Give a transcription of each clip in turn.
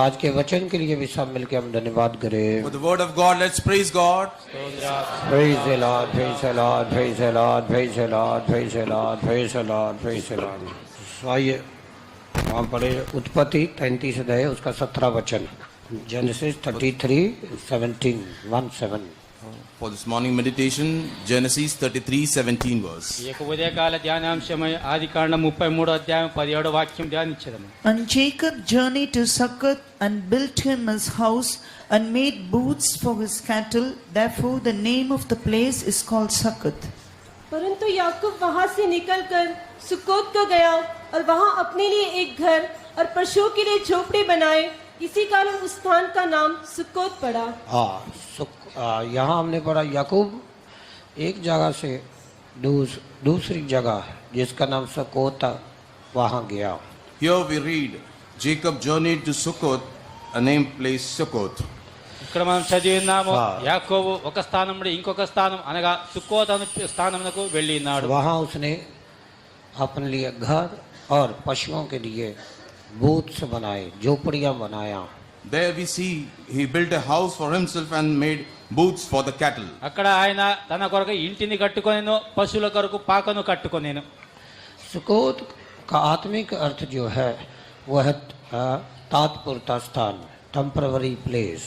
आज के वचन के लिए भी सब मिलकर हम धन्यवाद करें। For the word of God, let's praise God. Praise the Lord, praise the Lord, praise the Lord, praise the Lord, praise the Lord, praise the Lord, praise the Lord। आइए हम पढ़े उत्पत्ति 33 अध्याय उसका 17 वचन, genesis 33:17। For this morning meditation, Genesis 33:17 verse. ఈ యొక్క ఉదయకాల ధ్యానాంశమై ఆదికాండం 33వ అధ్యాయం 17వ వాక్యం ధ్యానించదము. And Jacob journeyed to Succoth and built him his house and made booths for his cattle. Therefore the name of the place is called Succoth. परंतु याकूब वहां से निकलकर सुक्कोत को गया और वहां अपने लिए एक घर और पशुओं के लिए झोपड़ी बनाए। इसी कारण उस स्थान का नाम सुक्कोत पड़ा। यहाँ हमने पढ़ा याकूब एक जगह से दूसरी जगह जिसका नाम सुक्कोत वहाँ गया। Here we read, Jacob journeyed to Succoth, a named place Succoth. ఇక్కడ మనం చదివినాము యాకోబు ఒక స్థానం నుండి ఇంకొక స్థానం అనగా సుక్కోత్ అనే స్థానమునకు వెళ్ళినాడు। वहाँ उसने अपने लिए घर और पशुओं के लिए बूथ्स बनाए, झोपड़ियाँ बनाया। There we see he built a house for himself and made booths for the cattle. అక్కడ ఆయన తన కొరకు ఇంటిని కట్టుకొనేను, పశువుల కొరకు పాకను కట్టుకొనేను। सुक्कोत का आत्मिक अर्थ जो है वह है तात्पुरता स्थान, temporary place.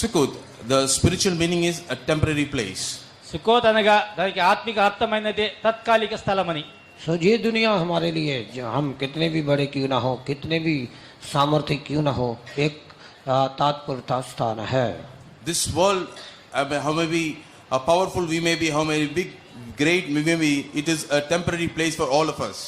Succoth, the spiritual meaning is a temporary place. Sukkot అనగా దానికి ఆత్మిక అర్థమైనది తాత్కాలిక స్థలమని। सो ये दुनिया हमारे लिए, जो हम कितने भी बड़े क्यों ना हो, कितने भी सामर्थ्य क्यों ना हो, एक तात्पुरता स्थान है। This world, how may be powerful we may be, how may be great we may be, it is a temporary place for all of us.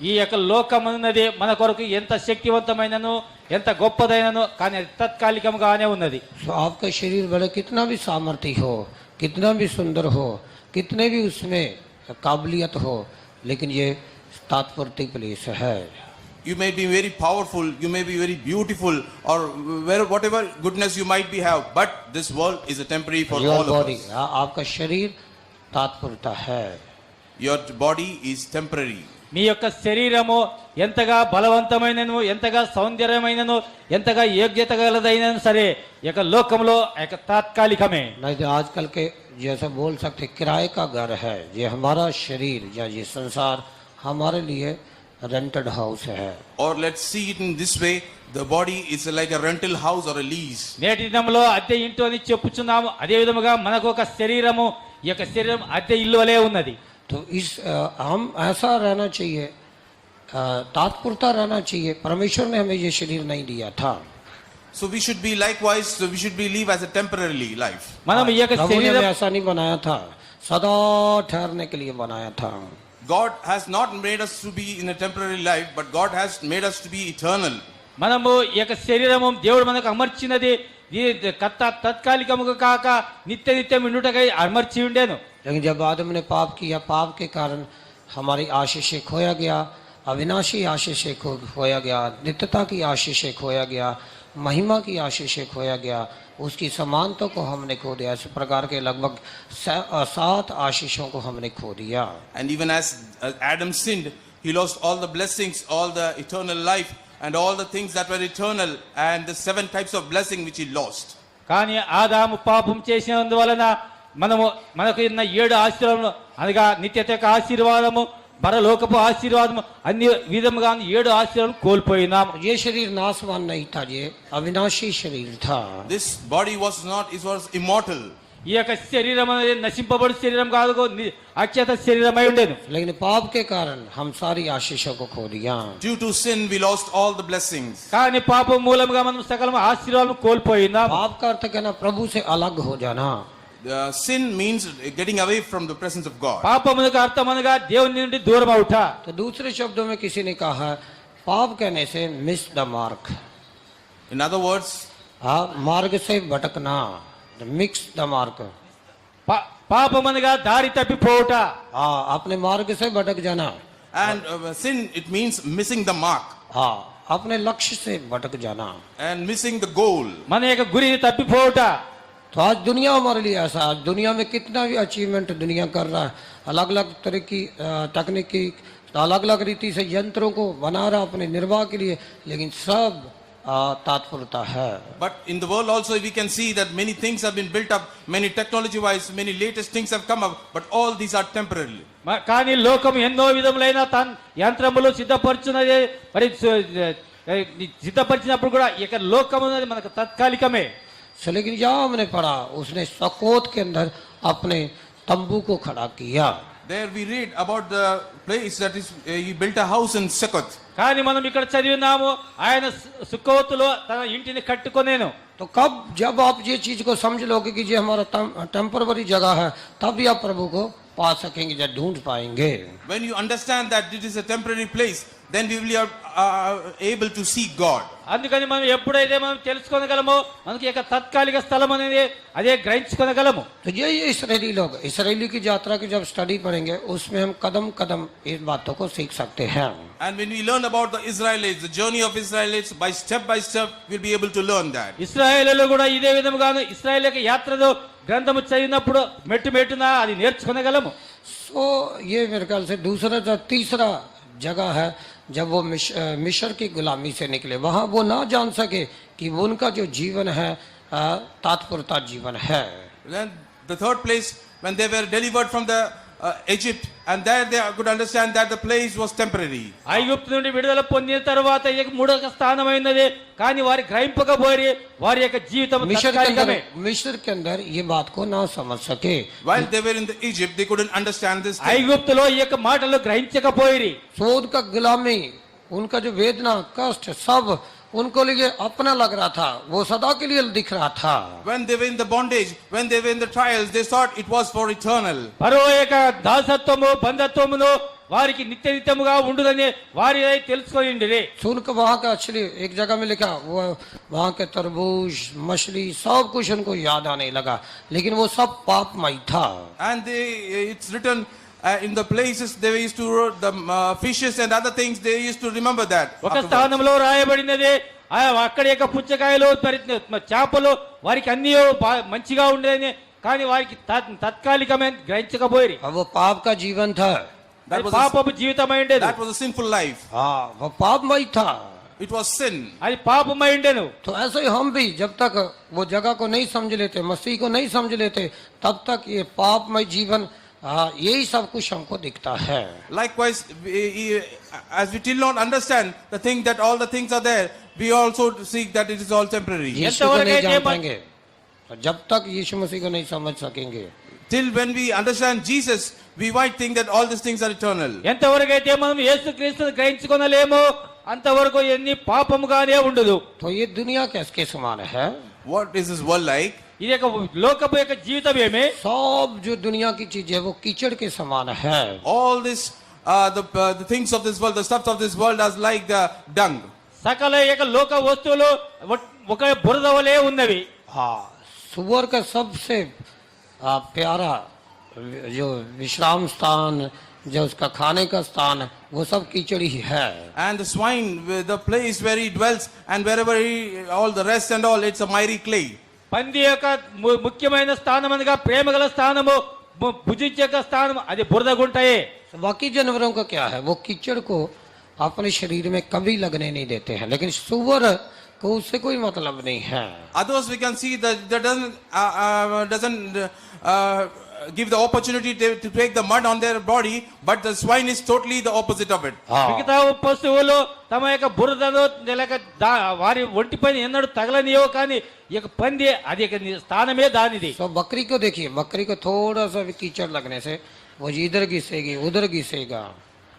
ఈ యొక్క లోకమున్నది మన కొరకు ఎంత శక్తివంతమైనను ఎంత గొప్పదైనను కానీ అది తాత్కాలికంగానే ఉన్నది। सो आपका शरीर भले कितना भी सामर्थ्य हो, कितना भी सुंदर हो, कितने भी उसमें काबिलियत हो, लेकिन ये तात्पुरती प्लेस है। You may be very powerful, you may be very beautiful, or whatever goodness you might be have, but this world is a temporary for all of us. आपका शरीर तात्पुरता है। Your body is temporary. మీ యొక్క శరీరము ఎంతగా బలవంతమైనను, ఎంతగా సౌందర్యమైనను, ఎంతగా యోగ్యత గలదైనను సరే ఈ యొక్క లోకంలో యొక్క తాత్కాలికమే। नहीं तो आजकल के जैसा बोल सकते किराए का घर है, ये हमारा शरीर या ये संसार हमारे लिए रेंटेड हाउस है। Or let's see it in this way, the body is like a rental house or a lease. నేటి దినంలో అద్దె ఇంటి అని చెప్పుచున్నాము, అదే విధముగా మనకు ఒక శరీరము, ఈ యొక్క శరీరం అద్దె ఇల్లు వలె ఉన్నది। तो इस हम ऐसा रहना चाहिए, तात्पुरता रहना चाहिए। परमेश्वर ने हमें ये शरीर नहीं दिया था। So we should be likewise, so we should be live as a temporary life. మనం ఈ యొక్క प्रभु ने శరీరం हमें ऐसा नहीं बनाया था, सदा ठहरने के लिए बनाया था। God has not made us to be in a temporary life, but God has made us to be eternal. మనము ఈ యొక్క శరీరము దేవుడు మనకు అమర్చినది తత్కాలికముగా కాక నిత్య నిత్యం ఉండుటకై అమర్చి ఉండేను। लेकिन जब आदम ने पाप किया, पाप के कारण हमारी आशीषें खोया गया, अविनाशी आशीषें खोया गया, नित्यता की आशीषें खोया गया, महिमा की आशीषें खोया गया, उसकी समानता को हमने खो दिया। इस प्रकार के लगभग 7 आशीषों को हमने खो दिया। And even as Adam sinned, he lost all the blessings, all the eternal life, and all the things that were eternal, and the 7 types of blessing which he lost. కానీ ఆదాము పాపం చేసినందువలన మనకు ఉన్న 7 ఆశీర్వాదములు అనగా నిత్యత యొక్క ఆశీర్వాదము, పరలోకపు ఆశీర్వాదము, అన్ని విధముగా 7 ఆశీర్వాదం కోల్పోయినాము। ये शरीर नाशवान नहीं था, ये अविनाशी शरीर था। This body was not, it was immortal. ఈ యొక్క శరీరం అనేది నశింపబడు శరీరం కాదు, అక్షత శరీరమై ఉండేను। लेकिन पाप के कारण हम सारी आशीषों को खो दिया। Due to sin, we lost all the blessings. కానీ పాపం మూలంగా మనం సకల ఆశీర్వాదం కోల్పోయినాము। पाप का अर्थ कहना प्रभु से अलग हो जाना। Sin means getting away from the presence of God. పాపమునకు అర్థం అనగా దేవుని నుండి దూరం అవుట। तो दूसरे शब्दों में किसी ने कहा पाप कहने से miss the mark, In other words, मार्ग से भटकना, मिक्स द मार्क। పాపమనగా దారి తప్పిపోవుట। अपने मार्ग से भटक जाना। and sin, it means missing the mark. अपने लक्ष्य से भटक जाना and missing the goal. మన యొక్క గురిని తప్పిపోవుట। तो आज दुनिया हमारे लिए ऐसा, आज दुनिया में कितना भी अचीवमेंट दुनिया कर रहा है, अलग अलग तरह की तकनीकी अलग अलग रीति से यंत्रों को बना रहा अपने निर्वाह के लिए, लेकिन सब तात्पर्यता है। But in the world also we can see that many things have been built up, many technology wise, many latest things have come up, but all these are temporary. కానీ లోకం ఎన్నో విధములైన తన యంత్రములు సిద్ధపరచున్నది మరి సిద్ధపరిచినప్పుడు కూడా ఇక లోకం అనేది మనకు తాత్కాలికమే। So, लेकिन यहाँ हमने पढ़ा उसने सकोत के अंदर अपने तंबू को खड़ा किया। There we read about the place that is he built a house in Sukkot. కానీ మనం ఇక్కడ చదివినాము ఆయన సుక్కోతులో తన ఇంటిని కట్టుకొనేను। तो कब जब आप ये चीज को समझ लोगे कि ये हमारा टेम्पररी जगह है, तभी आप प्रभु को पा सकेंगे, जब ढूंढ पाएंगे। When you understand that it is a temporary place, then we will be able to see God. అందుకని మనం ఎప్పుడైతే మనం తెలుసుకోగలమో మనకి ఒక తాత్కాలిక స్థలం అనేది అదే గ్రహించుకోగలము। तो ये इसराइली लोग इसराइली की यात्रा की जब स्टडी पढ़ेंगे उसमें हम कदम कदम इस बातों को सीख सकते हैं। And when we learn about the Israelites, the journey of Israelites, by step we'll be able to learn that. ఇశ్రాయేలులో కూడా ఇదే విధముగాను ఇశ్రాయేలు యొక్క యాత్రలో గ్రంథము చదివినప్పుడు మెట్టు మెట్టున అది నేర్చుకోగలము। सो ये मेरे ख्याल से दूसरा या तीसरा जगह है जब वो मिस्र की गुलामी से निकले, वहां वो ना जान सके कि वो उनका जो जीवन है तात्पर्यता जीवन है। Then the third place, when they were delivered from the Egypt, and there they could understand that the place was temporary. ఐగుప్తు నుండి విడుదల పొందిన తర్వాత ఇక మూడవ స్థానమైనది, కానీ వారి గ్రహింపకపోయి వారి యొక్క జీవితం తాత్కాలికమే। मिस्र के अंदर ये बात को ना समझ सके, While they were in the Egypt, they couldn't understand this thing. ఐగుప్తులో ఈ యొక్క మాటలు గ్రహించకపోయి सो उनका गुलामी, उनका जो वेदना कष्ट सब उनको लिए अपना लग रहा था, वो सदा के लिए दिख रहा था। When they were in the bondage, when they were in the trials, they thought it was for eternal. పరో యొక్క దాసత్వము బంధత్వమును వారికి నిత్య నిత్యముగా ఉండుదని వారి తెలుసుకొనిండిరి। तो उनको वहां का एक्चुअली एक जगह में लिखा वो वहां के तरबूज मछली सब कुछ उनको याद आने लगा, लेकिन वो सब पापमय था। And it's written in the places they used to the fishes and other things, they used to remember that. ఒక స్థానంలో రాయబడినది అక్కడ యొక్క పుచ్చకాయలు చేపలు వారికి అన్ని మంచిగా ఉండేది, కానీ వారికి తాత్కాలికమైన గ్రహించకపోయి अब वो पाप का जीवन था, పాపపు జీవితమై ఉండేది। That was a sinful life. हाँ वो पापमय था, It was sin. అది పాపమై ఉండేను। तो ऐसे ही हम भी जब तक वो जगह को नहीं समझ लेते, मसीह को नहीं समझ लेते, तब तक ये पापमय जीवन यही सब कुछ हमको दिखता है। Likewise, as we still not understand the thing that all the things are there, we also see that it is all temporary. यीशु को नहीं जान पाएंगे जब तक यीशु मसीह को नहीं समझ सकेंगे। Till when we understand Jesus, we might think that all these things are eternal. ఎంతవరకు అయితే మనం యేసుక్రీస్తుని గ్రహించుకొనలేమో అంతవరకు ఎన్ని పాపముగానే ఉండదు। तो ये दुनिया कैसे समान है? What is this world like? ఇది యొక్క లోకపు యొక్క జీవితం ఏమి? सब जो दुनिया की चीज है वो कीचड़ के समान है। All this, the things of this world, the stuff of this world are like the dung. సకల యొక్క లోక వస్తువులు ఒక బురద వలె ఉన్నవి। हाँ, सुअर का सबसे प्यारा जो विश्राम स्थान, जो उसका खाने का स्थान, वो सब कीचड़ ही है। And the swine, the place where he dwells, and wherever all the rest and all, it's a miry clay. పంది యొక్క ముఖ్యమైన స్థానం అనగా ప్రేమ గల స్థానము, భుజించే స్థానం అది బురద గుంటయే। बाकी जानवरों का क्या है, वो कीचड़ को अपने शरीर में कभी लगने नहीं देते हैं, लेकिन सुअर को उससे कोई मतलब नहीं है। Others we can see that doesn't give the opportunity to take the mud on their body, but the swine is totally the opposite of it. మిగతా పశువులు తమ యొక్క బురదను లేక వారి ఒంటిపైన ఎన్నడూ తగలనియో, కానీ ఈ యొక్క పంది అది స్థానమే దానిది। तो बकरी को देखिए, बकरी को थोड़ा सा भी कीचड़ लगने से वो इधर घिसेगी उधर घिसेगा,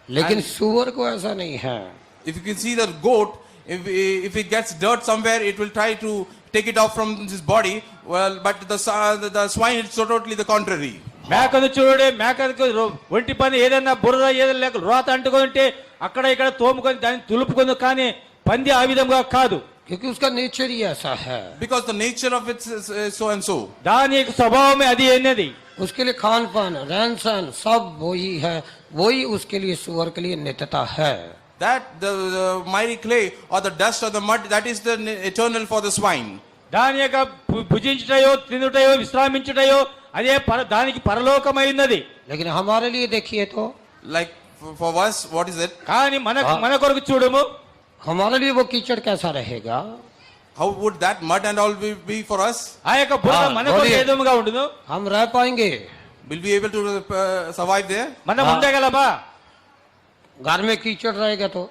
लेकिन सुअर को ऐसा नहीं है। If you can see the goat, if it gets dirt somewhere, it will try to take it off from his body. Well, but the swine is totally the contrary. మేకను చూడే, మేకకు ఒంటి పైన ఏదైనా బురద ఏదైనా లేక రోత అంటుకుంటే అక్కడ ఇక్కడ తోముకొని దాన్ని తులుపుకొని, కానీ పంది ఆ విధంగా కాదు, क्योंकि उसका नेचर ही ऐसा है। Because the nature of it is so and so. దాని యొక్క స్వభావమే అది అన్నది। उसके लिए खान पान रहन सहन सब वही है, वही उसके लिए सुअर के लिए नित्यता है। That the miry clay or the dust or the mud, that is the eternal for the swine. దాని యొక్క భుజించుటయో తినుటయో విశ్రామించుటయో అదే దానికి పరలోకమైనది। लेकिन हमारे लिए देखिए तो Like for us, what is it? కానీ మన కొరకు చూడము, हमारे लिए वो कीचड़ कैसा रहेगा? How would that mud and all be for us? ఆ యొక్క బురద ఆ, మనకు బోలియే. ఏ విధముగా ఉండును? हम रह पाएंगे? Will we able to survive there? మనం ఆ. ఉండగలమా? घर में कीचड़ रहेगा तो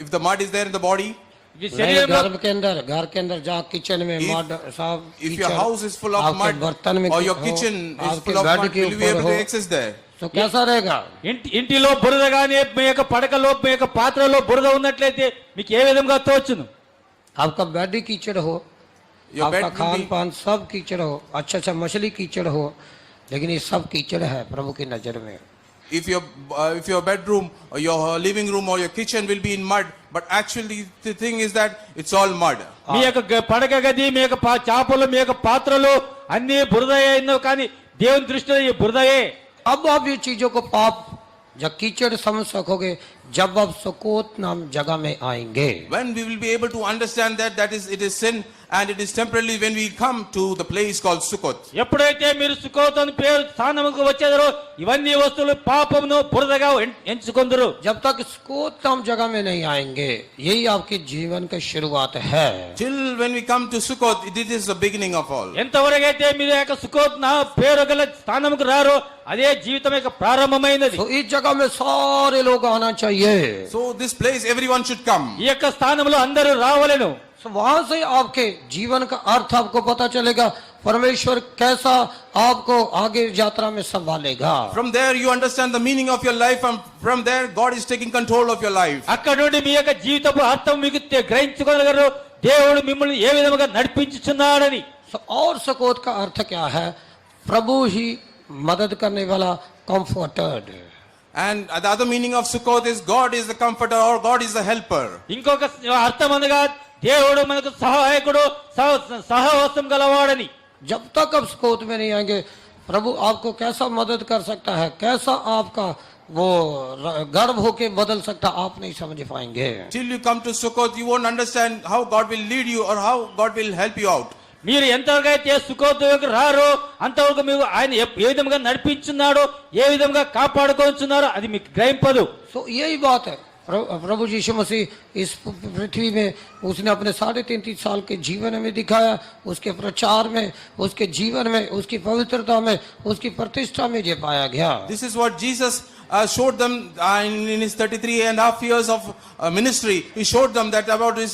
If the mud is there in the body, ఈ नहीं, శరీరంలో घर के अंदर जहाँ किचन में If- मड सब if your house is full of आपके mud बर्तन में or your हो, kitchen is आपके full of बेड mud, के will you be ऊपर able to हो, access there? तो कैसा रहेगा? ఇంటిలో బురద గానీ మీ యొక్క పడకలో మీ యొక్క పాత్రలో బురద ఉన్నట్లయితే మీకు ఏ విధంగా తోచును? आपका बेड ही कीचड़ हो, Your bed आपका will खान be, पान सब कीचड़ हो, अच्छा मछली कीचड़ हो, लेकिन ये सब कीचड़ है प्रभु की नजर में। if your bedroom or your living room or your kitchen will be in mud, but actually the thing is that it's all mud. మీ యొక్క పడక గది మీ యొక్క చాపలు మీ యొక్క పాత్రలు అన్ని బురదయే అయినవి కానీ దేవుని దృష్టిలో ఈ బురదయే. अब आप ये चीजों को पाप जब कीचड़ समझ सकोगे जब आप सुकोत नाम जगह में आएंगे। When we will be able to understand that it is sin and it is temporarily when we come to the place called Sukkot. ఎప్పుడైతే మీరు సుఖోతని పేరు స్థానముకు వచ్చేదరో ఇవన్నీ వస్తువులు పాపమును బురదగా ఎంచుకొందరు. जब तक सुकोत नाम जगह में नहीं आएंगे यही आपके जीवन की शुरुआत है। Till when we come to Sukkot, it is the beginning of all. ఎంతవరకైతే మీరు యొక్క సుఖోత్ నా పేరు గల స్థానముకు రారో అదే జీవితం యొక్క ప్రారంభమైనది. तो इस जगह में सारे लोग आना चाहिए। So this place everyone should come. ఈ యొక్క స్థానంలో అందరూ రావలెను. तो वहां से आपके जीवन का अर्थ आपको पता चलेगा, परमेश्वर कैसा आपको आगे यात्रा में संभालेगा। From there you understand the meaning of your life, and from there God is taking control of your life. అక్కడ నుండి మీ యొక్క జీవితపు అర్థం మీకు గ్రహించుకోగలరు దేవుడు మిమ్మల్ని ఏ విధముగా నడిపించుచున్నాడని. और सुकोत का अर्थ क्या है? प्रभु ही मदद करने वाला, comforted. And the other meaning of Sukkot is God is the comforter or God is the helper. ఇంకొక అర్థం అనగా దేవుడు మనకు సహాయకుడు సహవాసం గలవాడని. जब तक आप सुकोत में नहीं आएंगे प्रभु आपको कैसा मदद कर सकता है, कैसा आपका वो गर्भ होके बदल सकता, आप नहीं समझ पाएंगे। Till you come to Sukkot, you won't understand how God will lead you or how God will help you out. మీరు ఎంతవరకు అయితే సుఖోద్యోగకు రారో అంతవరకు మీరు ఆయన ఏ విధంగా నడిపించున్నాడో ఏ విధంగా కాపాడుకొంచున్నారో అది మీకు గ్రహింపదు. तो यही बात है, प्रभु यीशु मसीह इस पृथ्वी में उसने अपने 33.5 साल के जीवन में दिखाया, उसके प्रचार में, उसके जीवन में, उसकी पवित्रता में, उसकी प्रतिष्ठा में ये पाया गया। This is what Jesus showed them in his 33.5 years of ministry. He showed them that about his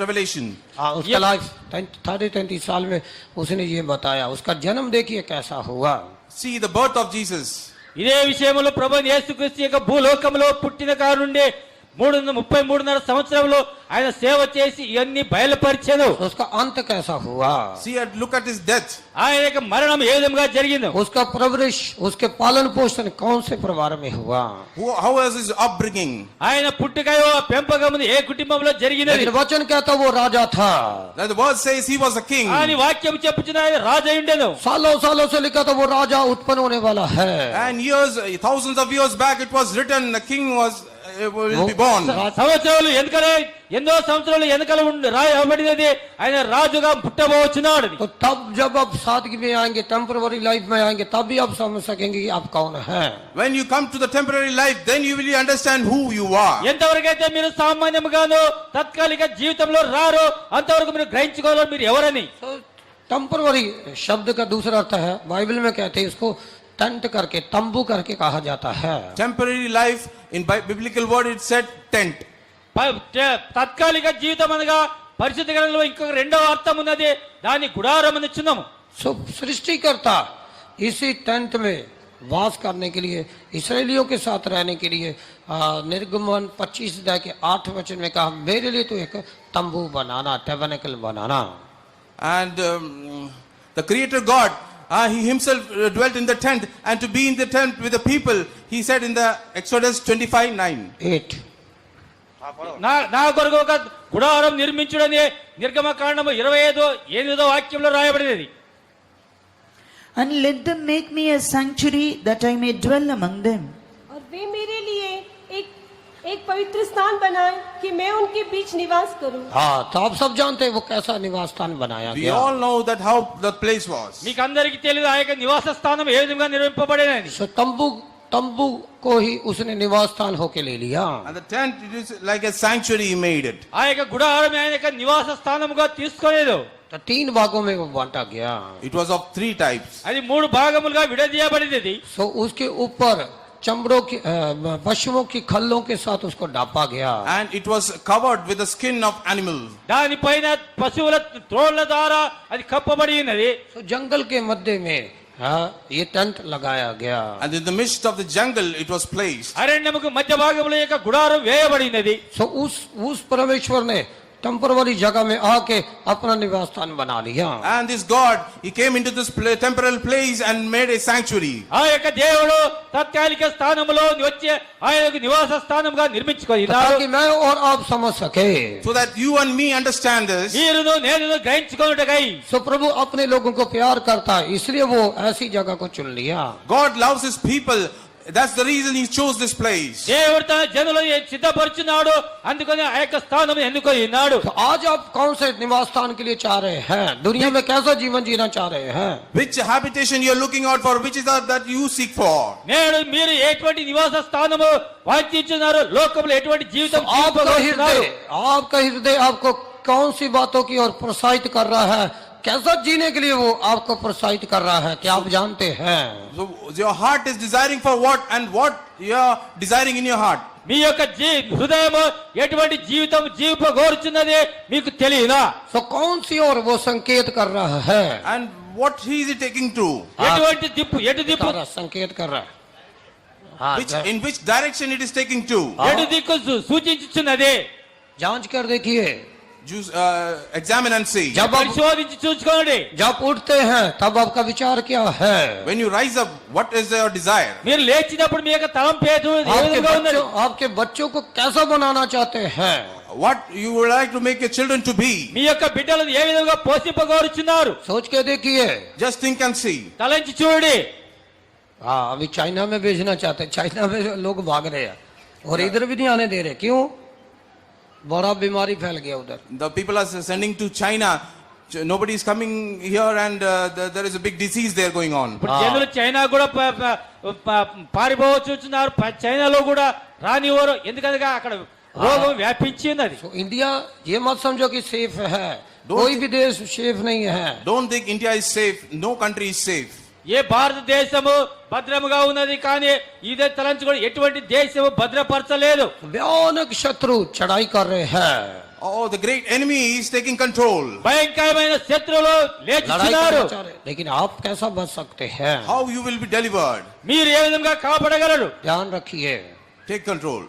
revelation. हाँ, उसका लाइफ 33 साल में उसने ये बताया। उसका जन्म देखिए कैसा हुआ। See the birth of Jesus. ఇదే విషయంలో ప్రభువు యేసుక్రీస్తు యొక్క భూలోకంలో పుట్టిన కారుండే 33.5 సంవత్సరంలో ఆయన సేవ చేసి ఇవన్నీ బయలుపరిచాను. तो उसका अंत कैसा हुआ? See and look at his death. ఆయన యొక్క మరణం ఏ విధంగా జరిగిందో, उसका परवरिश, उसके पालन पोषण कौन से परिवार में हुआ? How was his upbringing? ఆయన పుట్టుకయో పెంపకమును ఏ కుటుంబంలో జరిగినది. लेकिन वचन कहता वो राजा था। Now the word says he was a king. అని వాక్యం చెప్పుచున్న ఆయన రాజు అయి ఉండెను. सालों सालों से लिखा था वो राजा उत्पन्न होने वाला है। And years, thousands of years back, it was written the king will be born. సంవత్సరాలు వెనకలే ఎన్నో సంవత్సరాలు వెనకల రాయబడినది ఆయన రాజుగా పుట్టబోచున్నాడు. तो तब जब आप सादगी में आएंगे, टेम्पररी लाइफ में आएंगे, तब भी आप समझ सकेंगे कि आप कौन हैं। When you come to the temporary life, then you will understand who you are. ఎంతవరకైతే మీరు సామాన్యముగాను తాత్కాలిక జీవితంలో రారో అంతవరకు మీరు గ్రహించుకోవాలి మీరు ఎవరని. तो टेम्पररी शब्द का दूसरा अर्थ है, बाइबल में कहते हैं इसको टेंट करके, तंबू करके कहा जाता है। Temporary life, in biblical word it said tent. తాత్కాలిక జీవితం అనగా పరిశుద్ధ గ్రంథంలో ఇంకొక రెండవ అర్థం ఉన్నది, దాని గుడారం అని చిన్నము. सो सृष्टिकर्ता इसी टेंट में वास करने के लिए, इसराइलियों के साथ रहने के लिए निर्गमन 25 अध्याय के 8 वचन में कहा मेरे लिए तो एक तंबू बनाना, टैबरनेकल बनाना। And the creator God, he himself dwelt in the tent, and to be in the tent with the people, he said in the Exodus 25:9. 8 నా కొరకు ఒక గుడారం నిర్మించుడని నిర్గమకాండము 25:8 వాక్యంలో రాయబడినది. And let them make me a sanctuary that I may dwell among them. और वे मेरे लिए एक पवित्र स्थान बनाए कि मैं उनके बीच निवास करूं। हाँ, तो आप सब जानते हैं वो कैसा निवास स्थान बनाया We गया। all know that how the place was. మీకు అందరికీ తెలియదు ఆ యొక్క నివాస స్థానం ఏ విధంగా నిర్మింపబడినది. सो तंबू तंबू को ही उसने निवास स्थान होके ले लिया। And the tent, it is like a sanctuary he made it. ఆ యొక్క గుడారం ఆయన యొక్క నివాస స్థానముగా తీసుకోలేదు. तो 3 भागों में वो बांटा गया। It was of 3 types. అది 3 భాగములుగా విడదీయబడింది. सो उसके ऊपर चमड़ों की पशुओं की खल्लों के साथ उसको ढापा गया। And it was covered with the skin of animals. దానిపైన పశువుల త్రోళ్ల ద్వారా అది కప్పబడి ఉన్నది. तो जंगल के मध्य में ये टेंट लगाया गया। And in the midst of the jungle it was placed. అరణ్యముకు మధ్య భాగంలో యొక్క గుడారం వేయబడినది. सो उस परमेश्वर ने टेम्पररी जगह में आके अपना निवास स्थान बना लिया। And this God, he came into this temporal place and made a sanctuary. ఆ యొక్క దేవుడు తాత్కాలిక స్థానములో వచ్చి ఆయన యొక్క నివాస స్థానముగా నిర్మించుకున్నాడు. ताकि मैं और आप समझ सके। So that you and me understand this. మీరును నేనును గ్రహించుకొనుటకై सो प्रभु अपने लोगों को प्यार करता है, इसलिए वो ऐसी जगह को चुन लिया। God loves his people. That's the reason he chose this place. దేవుడు తన జనులను సిద్ధపరుచున్నాడు, అందుకని ఆ యొక్క స్థానం ఎన్నుకొని ఉన్నాడు. तो आज आप कौन से निवास स्थान के लिए चाह रहे हैं? दुनिया में कैसा जीवन जीना चाह रहे हैं? Which habitation you are looking out for? Which is that you seek for? నేడు మీరు ఎటువంటి నివాస స్థానము వాంఛించున్నారు? లోకంలో ఎటువంటి జీవితం జీవించగలుగుతున్నారు? आपका हृदय आपको कौन सी बातों की ओर प्रोत्साहित कर रहा है? कैसा जीने के लिए वो आपको प्रोत्साहित कर रहा है, क्या आप जानते हैं? So your heart is desiring for what, and what you are desiring in your heart. మీ యొక్క హృదయము ఎటువంటి జీవితం జీవింపగోరుచున్నది మీకు తెలియదా? तो कौन सी ओर वो संकेत कर रहा है? And what he is taking to? ఎటువంటి దిప్పు ఎటు దిప్పు संकेत कर रहा है। हाँ, In which direction it is taking to? ఎటు దిక్కు సూచించుచున్నది. जांच कर देखिए। Examine and see. जब आप పరిశోధించి చూసుకోండి. जब उठते हैं तब आपका विचार क्या है? When you rise up, what is your desire? మీరు లేచినప్పుడు మీ యొక్క తలంపు ఏ విధంగా ఉన్నది? आपके बच्चों को कैसा बनाना चाहते हैं? What you would like to make your children to be? మీ యొక్క బిడ్డలను ఏ విధంగా పోషింపగోరుచున్నారు? सोच के देखिए। Just think and see. తలంచి చూడండి. हाँ, अभी चाइना में भेजना चाहते हैं, चाइना में लोग भाग रहे हैं और इधर भी नहीं आने दे रहे। क्यों? बड़ा बीमारी फैल गया उधर। The people are sending to China. Nobody is coming here, and there is a big disease there going on. ఇప్పుడు జనులు చైనా కూడా పారిపోవచ్చున్నారు. చైనాలో కూడా రానివ్వరు, ఎందుకనగా అక్కడ రోగం వ్యాపించి ఉన్నది. तो इंडिया ये मत समझो कि सेफ है, कोई भी देश सेफ नहीं है। Don't think India is safe. No country is safe. ఏ భారతదేశము భద్రముగా ఉన్నది, కానీ ఇదే తలంచుకొని ఎటువంటి దేశము భద్రపరచలేదు. भयानक शत्रु चढ़ाई कर रहे हैं। Oh, the great enemy is taking control. భయంకరమైన శత్రువులు लड़ाई లేచుచున్నారు. करना चाह रहे हैं। लेकिन आप कैसा बच सकते हैं? How you will be delivered? మీరు ఏ విధంగా కాపాడగలరు? ध्यान रखिए, Take control.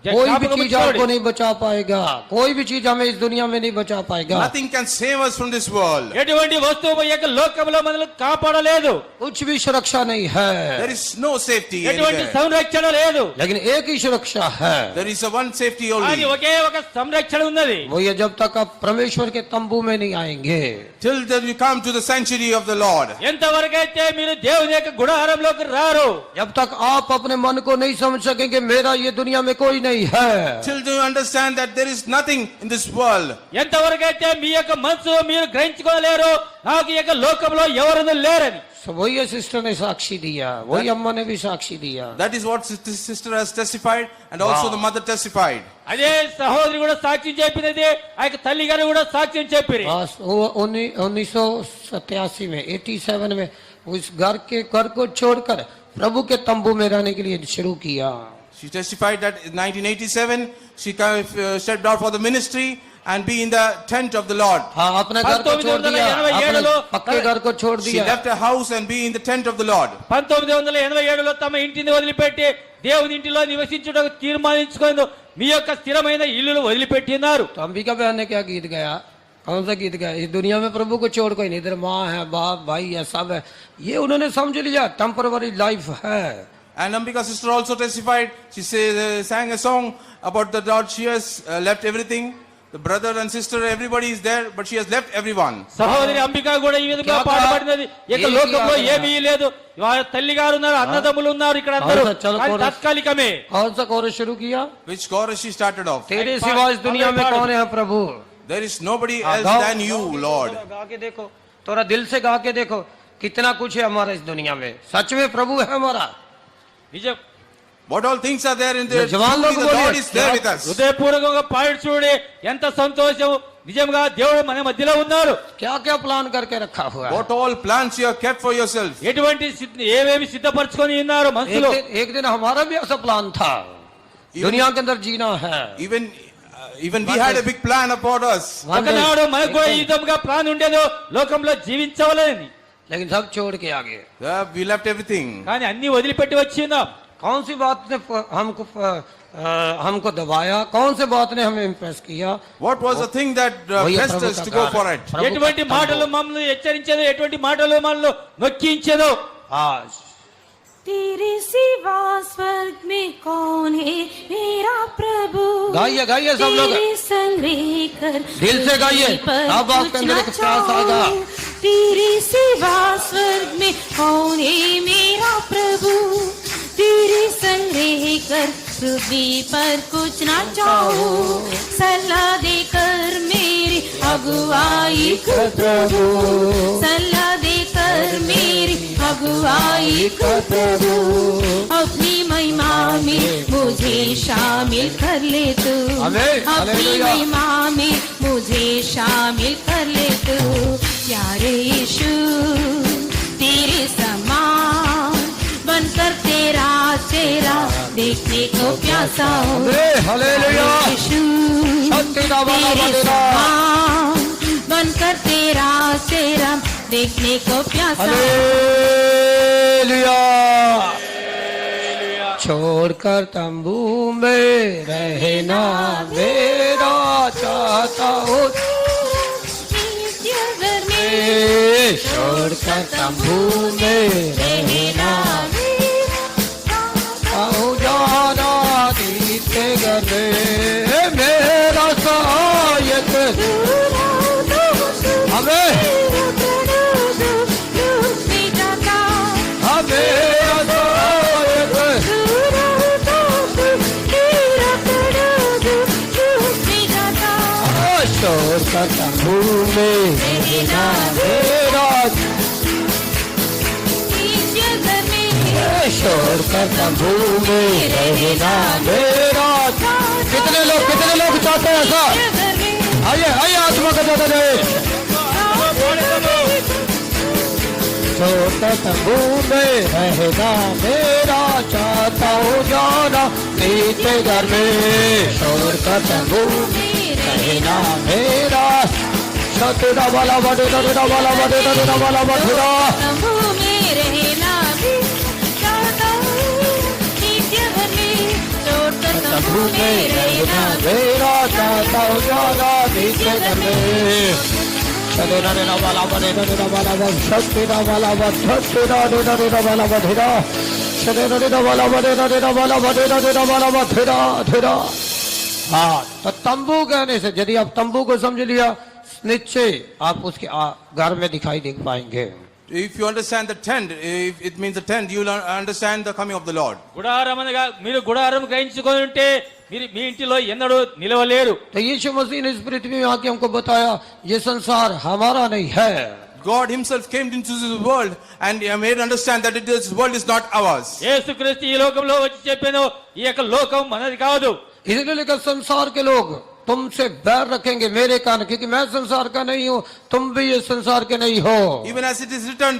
कोई भी జ్ఞాపకం चीज आपको ఉంచుకోండి. नहीं बचा पाएगा, कोई भी चीज हमें इस दुनिया में नहीं बचा पाएगा। Nothing can save us from this world. ఎటువంటి వస్తువు ఈ యొక్క లోకంలో మనల్ని కాపాడలేదు. कुछ भी सुरक्षा नहीं है, There is no safety ఎటువంటి anywhere. సంరక్షణ లేదు. लेकिन एक ही सुरक्षा है। There is a one safety అది only. ఒకే ఒక సంరక్షణ ఉన్నది. वो ये जब तक आप परमेश्वर के तंबू में नहीं आएंगे, Till then you come to the sanctuary of the Lord. ఎంతవరకైతే మీరు దేవుని యొక్క గుడారంలోకి రారు, जब तक आप अपने मन को नहीं समझ सकेंगे मेरा ये दुनिया में कोई नहीं है, Till you understand that there is nothing in this world. ఎంతవరకైతే మీ యొక్క మనసు మీరు గ్రహించుకోలేరు నాకు ఈ యొక్క లోకంలో ఎవరు లేరని. तो वही ये सिस्टर ने साक्षी दिया, वही अम्मा ने भी साक्षी दिया। That is what this sister has testified, and also the mother testified. అదే సహోదరి కూడా సాక్ష్యం చెప్పినది, ఆ యొక్క తల్లి గారు కూడా సాక్ష్యం చెప్పిరి. बस वो 1987 में 87 में उस घर को छोड़कर प्रभु के तंबू में रहने के लिए शुरू किया। She testified that in 1987 she stepped out for the ministry and be in the tent of the Lord. हाँ, अपने घर को छोड़ दिया, अपने पक्के घर को छोड़ She दिया। left her house and be in the tent of the Lord. 1987లో తమ ఇంటిని వదిలిపెట్టి దేవుని ఇంటిలో నివసించుటకు తీర్మానించుకుంది. మీ యొక్క స్థిరమైన ఇల్లులు వదిలిపెట్టినారు. तो अंबिका बहन ने क्या गीत गाया? कौन सा गीत गाया? इस दुनिया में प्रभु को छोड़ कोई नहीं, इधर माँ है, बाप, भाई है, सब है। ये उन्होंने समझ लिया टेम्पररी लाइफ है। And Ambika sister also testified. She sang a song about the Lord. She has left everything. The brother and sister, everybody is there, but she has left everyone. సహోదరి అంబిక కూడా ఈ విధంగా పాటుపడినది. ఈ యొక్క లోకంలో ఏమీ లేదు. వారి తల్లి గారు ఉన్నారు, అన్నదమ్ములు ఉన్నారు ఇక్కడ అందరూ. కానీ తాత్కాలికమే. कौन सा कोरस शुरू किया? Which chorus she started off? तेरे सिवा इस दुनिया में कौन है प्रभु? There is nobody else गाओ, than you, Lord. गा के देखो, थोड़ा दिल से गा के देखो, कितना कुछ है हमारा इस दुनिया में। सच में प्रभु है हमारा। నిజం What all things are there in there? जवान लोग Truly the Lord बोलिए। is there with us. హృదయపూర్వకంగా పాడి చూడండి ఎంత సంతోషం నిజంగా దేవుడు మన మధ్యలో ఉన్నారు क्या क्या प्लान करके रखा हुआ है What all plans you have kept for yourself. ఎటువంటి ఏమేమి సిద్ధపరచుకొని ఉన్నారు మనసులో एक दिन हमारा भी ऐसा प्लान था दुनिया के अंदर जीना है Even we had a big plan about us. ఒకనాడు మనకు కూడా ఈ విధంగా ప్లాన్ ఉండేదో లోకంలో జీవించవాలని लेकिन सब छोड़ के आगे We left everything. కానీ అన్ని వదిలిపెట్టి వచ్చిందాం कौन सी बात ने हमको दबाया कौन सी बात ने हमें इम्प्रेस किया What was the thing that वही pressed प्रभु us का to go कार्य। for it? प्रभु का ఎటువంటి तंबू। మాటలు మమ్మల్ని హెచ్చరించేదో ఎటువంటి మాటలు మనల్ని నొక్కించేదో आज तेरे सिवा स्वर्ग में कौन है मेरा प्रभु गाइए गाइए सब लोग तेरे संग रहकर दिल से गाइए। पर अब आपके अंदर एक कुछ प्यास ना आएगा। चाहूं। तेरे सिवा स्वर्ग में कौन है मेरा प्रभु तेरे संग रहकर पृथ्वी पर कुछ ना चाहूं सलाह देकर मेरी अगुवाई कर प्रभु सलाह देकर मेरी अगुवाई कर प्रभु अपनी महिमा में मुझे शामिल कर ले तू आमीन। अपनी हालेलुया। महिमा में मुझे शामिल कर ले तू प्यारे यीशु तेरे समान बनकर तेरा चेहरा देखने को प्यासा हूँ हालेलुया। यीशु शक्ति का वाला तेरे बनेगा। समान बनकर तेरा चेहरा देखने को प्यासा हूँ। हालेलुया छोड़कर तंबू में रहना मेरा चाहता हूँ छोड़कर तंबू में रहना आओ जाना दीते गले मेरा सहायक हमें छोड़कर तंबू में रहना मेरा छोड़कर तंबू में रहना मेरा कितने लोग चाहते हैं ऐसा आइए आइए आत्मा का ज्यादा दे छोड़कर तंबू में रहना मेरा चाहता हूँ जाना नीचे घर में छोड़कर तंबू रहना मेरा सतुरा वाला बटेरा वाला बटेरा वाला बटेरा तंबू में रहना भी चाहता हूँ नित्य भर में छोड़कर तंबू में रहना मेरा चाहता हूँ जाना नीचे घर में सतुरा वाला बटेरा वाला सतुरा वाला बटेरा वाला बटेरा सतुरा वाला बटेरा वाला बटेरा हाँ तो तंबू कहने से यदि आप तंबू को समझ लिया निश्चय आप उसके घर में दिखाई दे पाएंगे If you understand the tent, if it means the tent, you will understand the coming of the Lord. గుడారం అనగా మీరు గుడారం గ్రహించుకొని ఉంటే మీరు మీ ఇంటిలో ఎన్నడూ నిలవలేరు तो यीशु मसीह ने इस पृथ्वी में आके हमको बताया ये संसार हमारा नहीं है God himself came into this world and made understand that this world is not ours. యేసుక్రీస్తు ఈ లోకంలో వచ్చి చెప్పాను ఈ యొక్క లోకం మనది కాదు इसलिए लेकर संसार के लोग तुमसे बैर रखेंगे मेरे कारण क्योंकि मैं संसार का नहीं हूँ तुम भी ये संसार के नहीं हो Even as it is written,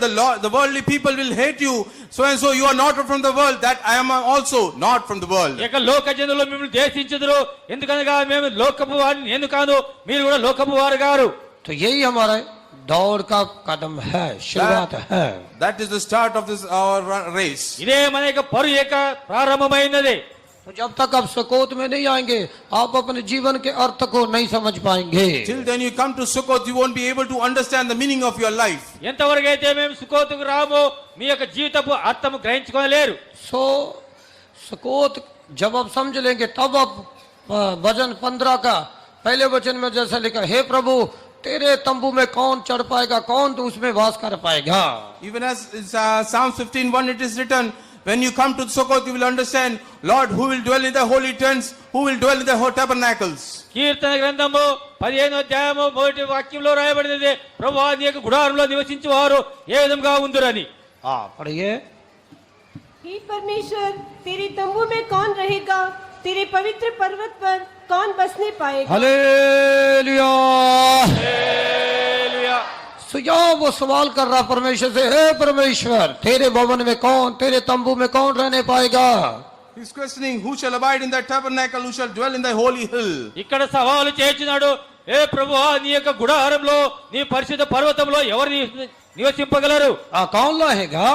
the worldly people will hate you. So and so you are not from the world, that I am also not from the world. ఈ యొక్క లోక జనులు మిమ్మల్ని ద్వేషించుదురు ఎందుకనగా మేము లోకపు వారిని నేను కాదు మీరు కూడా లోకపు వారు గారు तो यही हमारा दौड़ का कदम है शुरुआत है That is the start of this our race. ఇదే మన యొక్క పరుగు యొక్క ప్రారంభమైనది तो जब तक आप सकोत में नहीं आएंगे आप अपने जीवन के अर्थ को नहीं समझ पाएंगे Till then you come to Sukkot, you won't be able to understand the meaning of your life. ఎంతవరకు అయితే మేము సుకోతుకు రామో మీ యొక్క జీవితపు అర్థము గ్రహించుకోలేరు सो सकोत जब आप समझ लेंगे तब आप भजन 15 का पहले वचन में जैसा लिखा हे प्रभु तेरे तंबू में कौन चढ़ पाएगा कौन तो उसमें वास कर पाएगा Even as Psalm 15:1 it is written, when you come to Sukkot, you will understand, Lord, who will dwell in the holy tents, who will dwell in the tabernacles. కీర్తన గ్రంథము 15వ అధ్యాయము 1వ వాక్యంలో రాయబడినది ప్రభువా నీ యొక్క గుడారంలో నివసించువారు ఏ విధంగా ఉందురని हाँ पढ़िए हे परमेश्वर, तेरे तंबू में कौन रहेगा? तेरे पवित्र पर्वत पर कौन बसने पाएगा? हालेलुया। सो यहाँ वो सवाल कर रहा परमेश्वर से, हे परमेश्वर, तेरे भवन में कौन, तेरे तंबू में कौन रहने पाएगा? He's questioning, who shall abide in thy tabernacle, who shall dwell in thy holy hill? ఇక్కడ సవాలు చేస్తున్నాడు, ఏ ప్రభువా, నీ యొక్క గుడారంలో, నీ పరిశుద్ధ పర్వతంలో ఎవరు నివసింపగలరు? कौन रहेगा?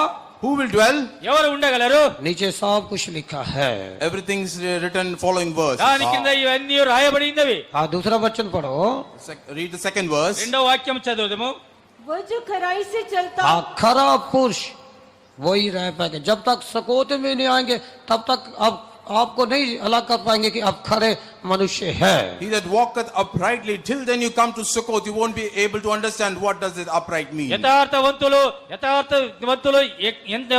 Who will dwell? ఎవరు ఉండగలరు? नीचे सब कुछ लिखा है। Everything is written following verse. దాని కింద ఇవన్నీ రాయబడినవి. दूसरा वचन पढ़ो। Read the second verse. రెండో వాక్యం చదువుదాము. वो जो खराई से चलता खरा पुरुष वही रह पाएंगे। जब तक सकोते में नहीं आएंगे तब तक अब आपको नहीं अलग कर पाएंगे कि अब खरे मनुष्य है। He that walketh uprightly, till then you come to Sukkot, you won't be able to understand what does it upright mean. యథార్థవంతులు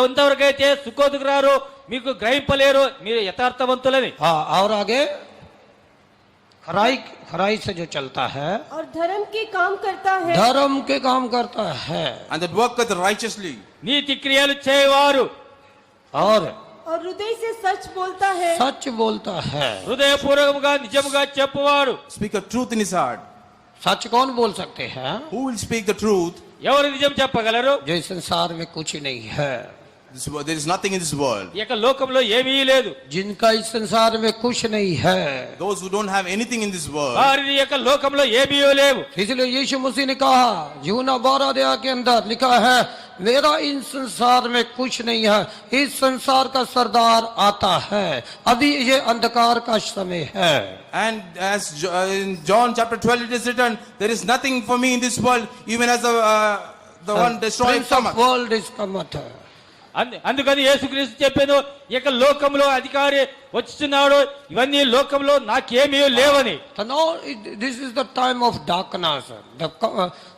ఎంతవరకైతే సుకోతుకు రారో మీకు గ్రహింపలేరు, మీరు యథార్థవంతులని. और आगे खराई से जो चलता है और धर्म के काम करता है, धर्म के काम करता है, And that worketh righteously. నీతి క్రియలు చేయవారు, और और हृदय से सच बोलता है, सच बोलता है। హృదయపూర్వకముగా నిజముగా చెప్పువాడు. Speak of truth in his heart. सच कौन बोल सकते हैं? Who will speak the truth? ఎవరు నిజం చెప్పగలరు? जो इस संसार में कुछ नहीं है, There is nothing in this world. ఈ యొక్క లోకంలో ఏమీ లేదు. जिनका इस संसार में कुछ नहीं है, Those who don't have anything in this world. వారి యొక్క లోకంలో ఏమీ లేవు. इसलिए यीशु मसीह ने कहा, यूहन्ना 12 के अंदर लिखा है, मेरा इन संसार में कुछ नहीं है, इस संसार का सरदार आता है, अभी ये अंधकार का समय है। And as in John chapter 12 it is written, there is nothing for me in this world, even as the one destroying Prince of cometh. world is cometh. అందుకని యేసుక్రీస్తు చెప్పాను, ఈ యొక్క లోకంలో అధికారి వచ్చుచున్నాడు, ఇవన్నీ లోకంలో నాకేమీ లేవని. So now this is the time of darkness.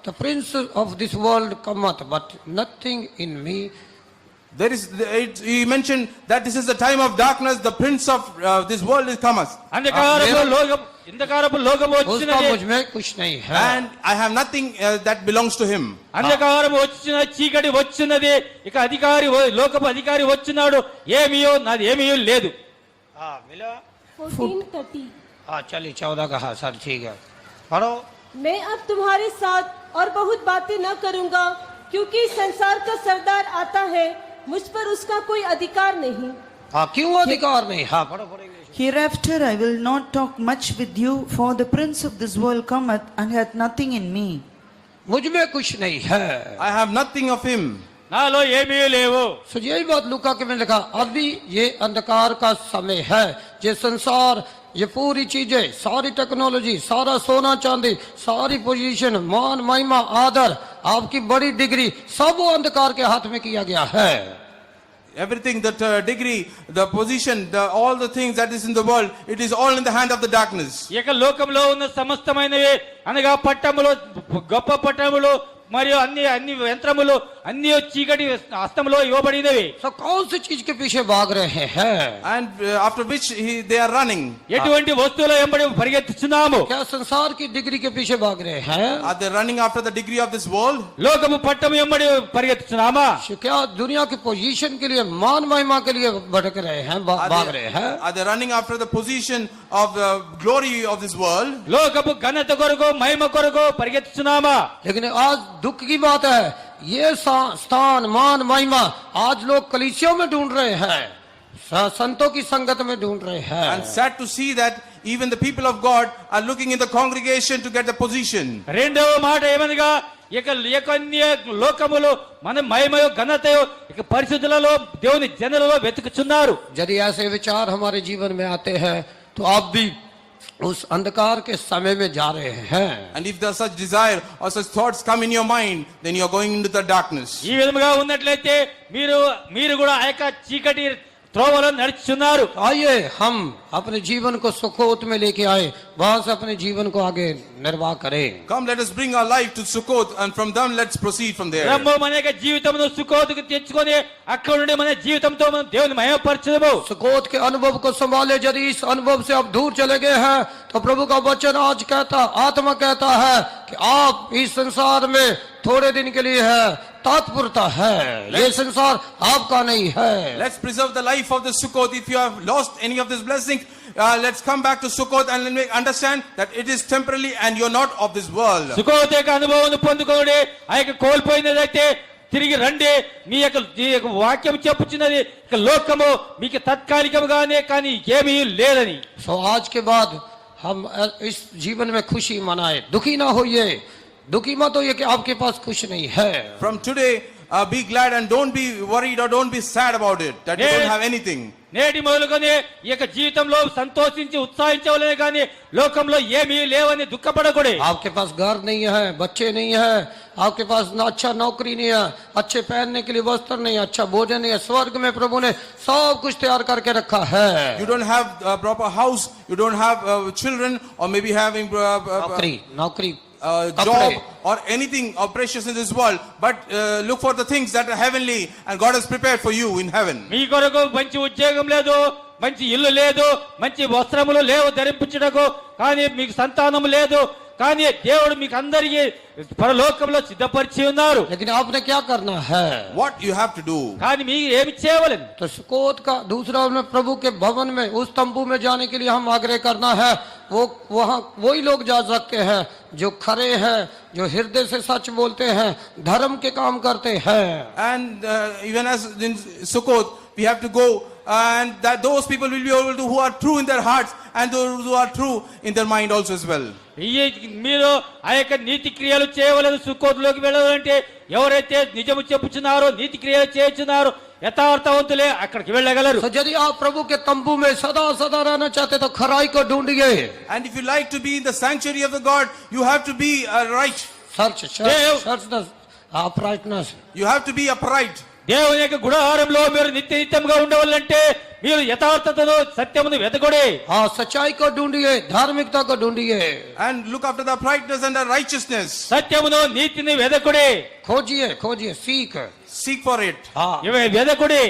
The prince of this world cometh, but nothing in me. There is, he mentioned that this is the time of darkness, the prince of this world is cometh. అంధకారపు లోకము उसका వచ్చినది, मुझ में कुछ नहीं है। And I have nothing that belongs to him. అంధకారము వచ్చిన చీకటి వచ్చినది, ఇక అధికారి లోకపు అధికారి వచ్చినాడు, ఏమియో నాది ఏమియో లేదు. मिला 14:30। चलिए 14 कहा सर, ठीक है पढ़ो। मैं अब तुम्हारे साथ और बहुत बातें न करूंगा, क्योंकि संसार का सरदार आता है, मुझ पर उसका कोई अधिकार नहीं। क्यों अधिकार नहीं? पढ़ो पढ़ो English. Hereafter I will not talk much with you, for the prince of this world cometh and hath nothing in me. मुझ में कुछ नहीं है। I have nothing of him. నాలో ఏమీ లేవు. सो यही बात लूका के में लिखा, अभी ये अंधकार का समय है, ये संसार, ये पूरी चीजें, सारी टेक्नोलॉजी, सारा सोना चांदी, सारी पोजीशन, मान महिमा आदर, आपकी बड़ी डिग्री, सब वो अंधकार के हाथ में किया गया है। Everything, that degree, the position, all the things that is in the world, it is all in the hand of the darkness. ఈ యొక్క లోకంలో ఉన్న సమస్తమైనవి అనగా పట్టములు, గొప్ప పట్టములు మరియు అన్ని అన్ని యంత్రములు అన్ని చీకటి హస్తములో ఇవ్వబడినవి. तो कौन सी चीज के पीछे भाग रहे हैं? And after which they are running. ఎటువంటి వస్తువుల వెంబడి పరిగెత్తుచున్నాము? क्या संसार की डिग्री के पीछे भाग रहे हैं? Are they running after the degree of this world? లోకము పట్టము వెంబడి పరిగెత్తుచున్నామా? क्या दुनिया की पोजीशन के लिए, मान महिमा के लिए भटक रहे हैं, भाग रहे हैं? Are they running after the position of the glory of this world? లోకపు ఘనత కొరకు మహిమ కొరకు పరిగెత్తుచున్నామా? लेकिन आज दुख की बात है, ये स्थान मान महिमा आज लोग कलीसियों में ढूंढ रहे हैं, संतों की संगत में ढूंढ रहे हैं। And sad to see that even the people of God are looking in the congregation to get the position. రెండవ మాట ఏమనగా, ఇక లోకములో మన మహిమయో ఘనతయో ఇక పరిశుద్ధులలో దేవుని జనులలో వెతుకుచున్నారు. यदि ऐसे विचार हमारे जीवन में आते हैं तो आप भी उस अंधकार के समय में जा रहे हैं। And if there's such desire or such thoughts come in your mind, then you are going into the darkness. ఈ విధముగా ఉన్నట్లయితే మీరు కూడా ఆ యొక్క చీకటి త్రోవలో నడుచుచున్నారు. आइए हम अपने जीवन को सुखोत में लेके आए, वहां से अपने जीवन को आगे निर्वाह करें। Come, let us bring our life to Sukkot, and from them let's proceed from there. బ్రహ్మ మన యొక్క జీవితమును సుఖోతుకు తెచ్చుకొని అక్కడ నుండి మన జీవితంతో మనం దేవుని మహిమపరచుదాము. सुखोत के अनुभव को संभाले। यदि इस अनुभव से आप दूर चले गए हैं तो प्रभु का वचन आज कहता, आत्मा कहता है कि आप इस संसार में थोड़े दिन के लिए है, तात्पर्यता है, ये संसार आपका नहीं है। Let's preserve the life of the Sukkot. If you have lost any of these blessings, let's come back to Sukkot and let me understand that it is temporary and you're not of this world. సుఖోత్ యొక్క అనుభవం పొందుకోండి. ఆ యొక్క కోల్పోయినదైతే తిరిగి రండి. మీ యొక్క వాక్యం చెప్పుచున్నది ఇక లోకము మీకు తాత్కాలికంగానే కానీ ఏమీ లేదని. सो आज के बाद हम इस जीवन में खुशी मनाए, दुखी ना होइए। दुखी मत होइए कि आपके पास कुछ नहीं है। From today, be glad and don't be worried or don't be sad about it, that you don't have anything. నేటి మొదలుగానే ఈ యొక్క జీవితంలో సంతోషించి ఉత్సాహించవలే కానీ లోకంలో ఏమీ లేవని దుఃఖపడకూడదు. आपके पास घर नहीं है, बच्चे नहीं है, आपके पास ना अच्छा नौकरी नहीं है, अच्छे पहनने के लिए वस्त्र नहीं है, अच्छा भोजन नहीं है। स्वर्ग में प्रभु ने सब कुछ तैयार करके रखा है। You don't have a proper house, you don't have children, or maybe having नौकरी job or anything of precious in this world, but look for the things that are heavenly and God has prepared for you in heaven. మీ కొరకు మంచి ఉద్యోగం లేదు, మంచి ఇల్లు లేదు, మంచి వస్త్రములు లేవు ధరించుటకు, కానీ మీకు సంతానం లేదు, కానీ దేవుడు మీకు అందరికీ పరలోకంలో సిద్ధపరిచి ఉన్నారు. लेकिन आपने क्या करना है? What you have to do? కానీ మీరు ఏమి చేయవలెను? तो सुकोत का दूसरा में प्रभु के भवन में उस तंबू में जाने के लिए हम आग्रह करना है। वो वहाँ वही लोग जा सकते हैं जो खरे हैं, जो हृदय से सच बोलते हैं, धर्म के काम करते हैं। And even as in Sukkot, we have to go, and that those people will be able to who are true in their hearts and those who are true in their mind also as well. మీరు ఆ యొక్క నీతి క్రియలు చేయవలెను. సుక్కోతులోకి వెళ్ళాలంటే ఎవరైతే నిజము చెప్పుచున్నారో, నీతి క్రియలు చేయుచున్నారో, యథార్థవంతులే అక్కడికి వెళ్ళగలరు. तो यदि आप प्रभु के तंबू में सदा सदा रहना चाहते तो खराई को ढूंढिए। And if you like to be in the sanctuary of the God, you have to be right. uprightness. You have to be upright. దేవుని యొక్క గుడారంలో మీరు నిత్య నిత్యంగా ఉండవాలంటే మీరు యథార్థతను సత్యమును వెతకొడే. हाँ, सच्चाई को ढूंढिए, धार्मिकता को ढूंढिए, And look after the uprightness and the righteousness. సత్యమును నీతిని వెతకొడే. खोजिए, Seek for it. हाँ, ఇవి వెతకొడే.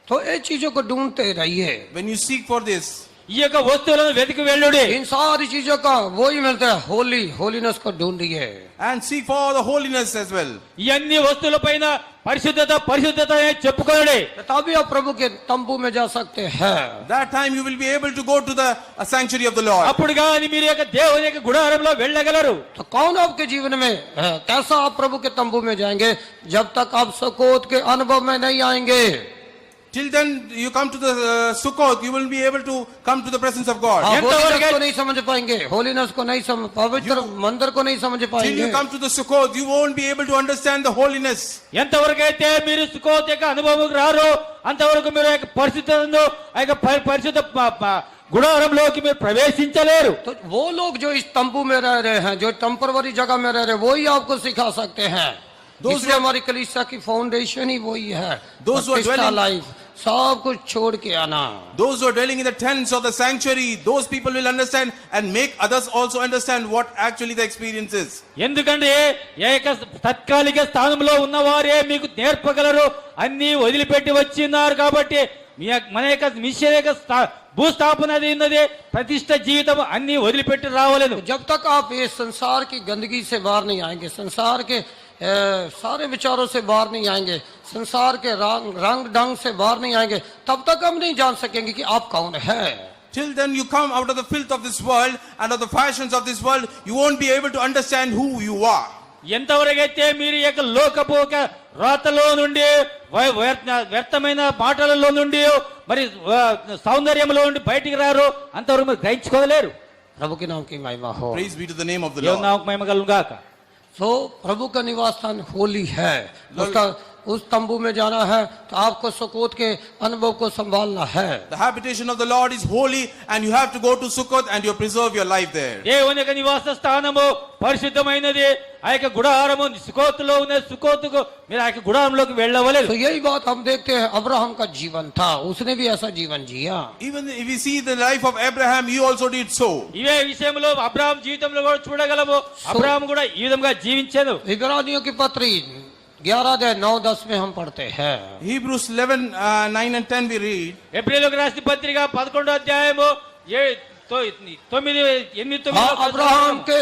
तो ये चीजों को ढूंढते रहिए। When you seek for this, ఈ యొక్క వస్తువులను వెతికి వెళ్ళుడే. इन सारी चीजों का वही मिलता है, होलीनेस को ढूंढिए। and seek for the holiness as well. ఈ అన్ని వస్తువుల పైన పరిశుద్ధత అని చెప్పుకోడే. तभी आप प्रभु के तंबू में जा सकते हैं। That time you will be able to go to the sanctuary of the Lord. అప్పుడు కానీ మీరు యొక్క దేవుని యొక్క గుడారంలో వెళ్ళగలరు. तो कौन आपके जीवन में है? कैसा आप प्रभु के तंबू में जाएंगे जब तक आप सुकोत के अनुभव में नहीं आएंगे? Till then you come to the Sukkot, you will be able to come to the presence of God. आप ఎంతవరకు होलीनेस को नहीं समझ पाएंगे, होलीनेस को नहीं समझ, पवित्र मंदिर को नहीं समझ Till पाएंगे। you come to the Sukkot, you won't be able to understand the holiness. ఎంతవరకైతే మీరు సుఖోత్ యొక్క అనుభవంకి రారో అంతవరకు మీరు యొక్క పరిశుద్ధతను ఆ యొక్క పరిశుద్ధ గుడారంలోకి మీరు ప్రవేశించలేరు. तो वो लोग जो इस तंबू में रह रहे हैं, जो टेम्पररी जगह में रह रहे हैं, वही आपको सिखा सकते हैं। इसलिए हमारी कलीसिया की फाउंडेशन ही वही है, Those who are dwelling- life सब कुछ छोड़ के आना। Those who are dwelling in the tents of the sanctuary, those people will understand and make others also understand what actually the experience is. ఎందుకంటే ఏక తాత్కాలిక స్థానంలో ఉన్నవారే మీకు నేర్పగలరు. అన్ని వదిలిపెట్టి వచ్చిన్నారు కాబట్టి మన యొక్క మిషన్ యొక్క భూస్థాపన అది ఉన్నది, ప్రతిష్ట జీవితం అన్ని వదిలిపెట్టి రావలేదు. जब तक आप ये संसार की गंदगी से बाहर नहीं आएंगे, संसार के सारे विचारों से बाहर नहीं आएंगे, संसार के रंग ढंग से बाहर नहीं आएंगे, तब तक हम नहीं जान सकेंगे कि आप कौन है। Till then you come out of the filth of this world and of the fashions of this world, you won't be able to understand who you are. ఎంతవరకైతే మీరు యొక్క లోకపు ఒక రాతలో నుండి వ్యర్థమైన మాటలలో నుండి మరి సౌందర్యంలో నుండి బయటికి రారు, అంతవరకు మీరు గ్రహించుకోలేరు. प्रभु के नाम की महिमा हो। Praise be to the name of the దేవుని Lord. నామముకు మహిమ కలుగును గాక. तो प्रभु का निवास स्थान होली है, उसका उस तंबू में जाना है तो आपको सुकोत के अनुभव को संभालना है। The habitation of the Lord is holy and you have to go to Sukkot and you preserve your life there. దేవుని యొక్క నివాస స్థానము పరిశుద్ధమైనది. ఆ యొక్క గుడారము సుకోతులో ఉన్న సుకోతుకు మీరు ఆ యొక్క గుడారంలోకి వెళ్ళవలేదు. तो यही बात हम देखते हैं, अब्राहम का जीवन था, उसने भी ऐसा जीवन जिया। Even if we see the life of Abraham, he also did so. ఇవే విషయంలో అబ్రహాం జీవితంలో కూడా చూడగలము. అబ్రహాం కూడా ఈ విధంగా జీవించాడు. इब्रानियों की पत्री 11:9-10 में हम पढ़ते हैं। Hebrews 11, 9 and 10 we read. ఏప్రిల్లోకి రాసిన పత్రిక 11వ అధ్యాయము हाँ, अब्राहम के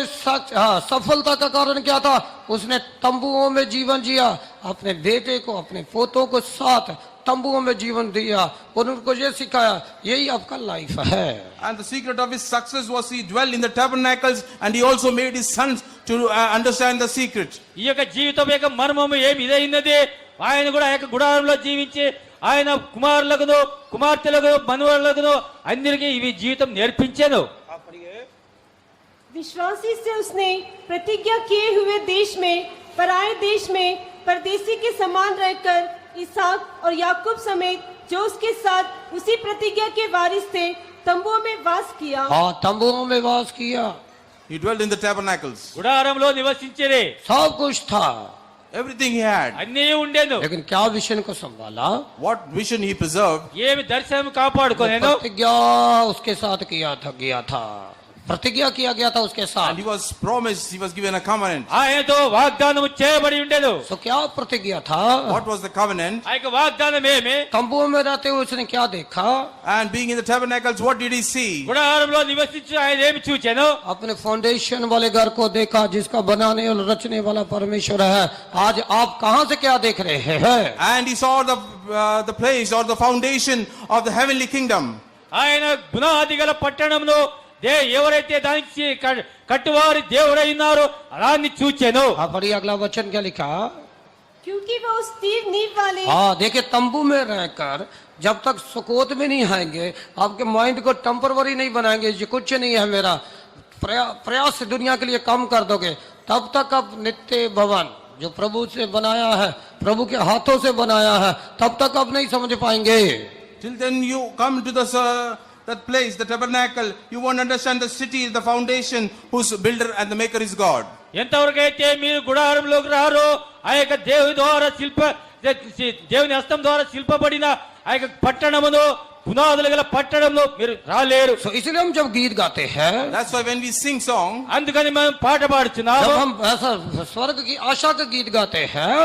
सफलता का कारण क्या था? उसने तंबुओं में जीवन जिया, अपने बेटे को अपने पोतों को साथ तंबुओं में जीवन दिया और उनको ये सिखाया, यही आपका लाइफ है। And the secret of his success was he dwelled in the tabernacles and he also made his sons to understand the secret. ఈ యొక్క జీవితం యొక్క మర్మము ఏమి ఇదైనది. ఆయన కూడా ఆ యొక్క గుడారంలో జీవించి ఆయన కుమారులకును కుమార్తెలకు మనవరులకును అందరికీ ఇవి జీవితం నేర్పించాను. विश्वासी से उसने प्रतिज्ञा किए हुए देश में, पराये देश में परदेसी के समान रहकर इसहाक और याकूब समेत जो उसके साथ उसी प्रतिज्ञा के वारिस थे तंबुओं में वास किया. हाँ, तंबुओं में वास किया, He dwelled in the tabernacles. గుడారంలో నివసించేది. सब कुछ था, Everything he had. అన్నీ ఉండేను. लेकिन क्या विषन को संभाला? What vision he preserved. ఏమి దర్శనం కాపాడుకోనేను. प्रतिज्ञा उसके साथ गया था, प्रतिज्ञा किया गया था उसके And साथ. he was promised, he was given a covenant. ఆయనతో వాగ్దానం చేయబడి ఉండేను. तो क्या प्रतिज्ञा था? What was the covenant? ఆ యొక్క వాగ్దానం ఏమి? तंबुओं में रहते हुए उसने क्या देखा? And being in the tabernacles, what did he see? గుడారంలో నివసించి ఆయన ఏమి చూచాను? अपने फाउंडेशन वाले घर को देखा जिसका बनाने और रचने वाला परमेश्वर है. आज आप कहां से क्या देख रहे हैं? And he saw the place or the foundation of the heavenly kingdom. ఆయన పునాది గల పట్టణంలో ఎవరైతే దానికి కట్టువారి దేవుడై ఉన్నారో దాన్ని చూచాను. आप पढ़िए अगला वचन क्या लिखा? क्योंकि वह उस तीर नींव वाले हाँ, देखिए तंबू में रहकर जब तक सुकोत में नहीं आएंगे, आपके माइंड को टेम्परवरी नहीं बनाएंगे, ये कुछ नहीं है मेरा प्रयास से दुनिया के लिए काम कर दोगे, तब तक आप नित्य भवन जो प्रभु से बनाया है, प्रभु के हाथों से बनाया है, तब तक आप नहीं समझ पाएंगे. Till then you come to that place, the tabernacle, you won't understand the city, the foundation, whose builder and the maker is God. ఎంతవరకు అయితే మీరు గుడారంలోకి రారో ఆ యొక్క దేవుని హస్తం ద్వారా శిల్పబడిన ఆ యొక్క పట్టణమును పునాదులు గల పట్టణంలో మీరు రాలేరు. So इसलिए हम जब गीत गाते हैं, That's why when we sing song, అందుకని మనం పాట जब పాడుచున్నాము. हम ऐसा स्वर्ग की आशा का गीत गाते हैं,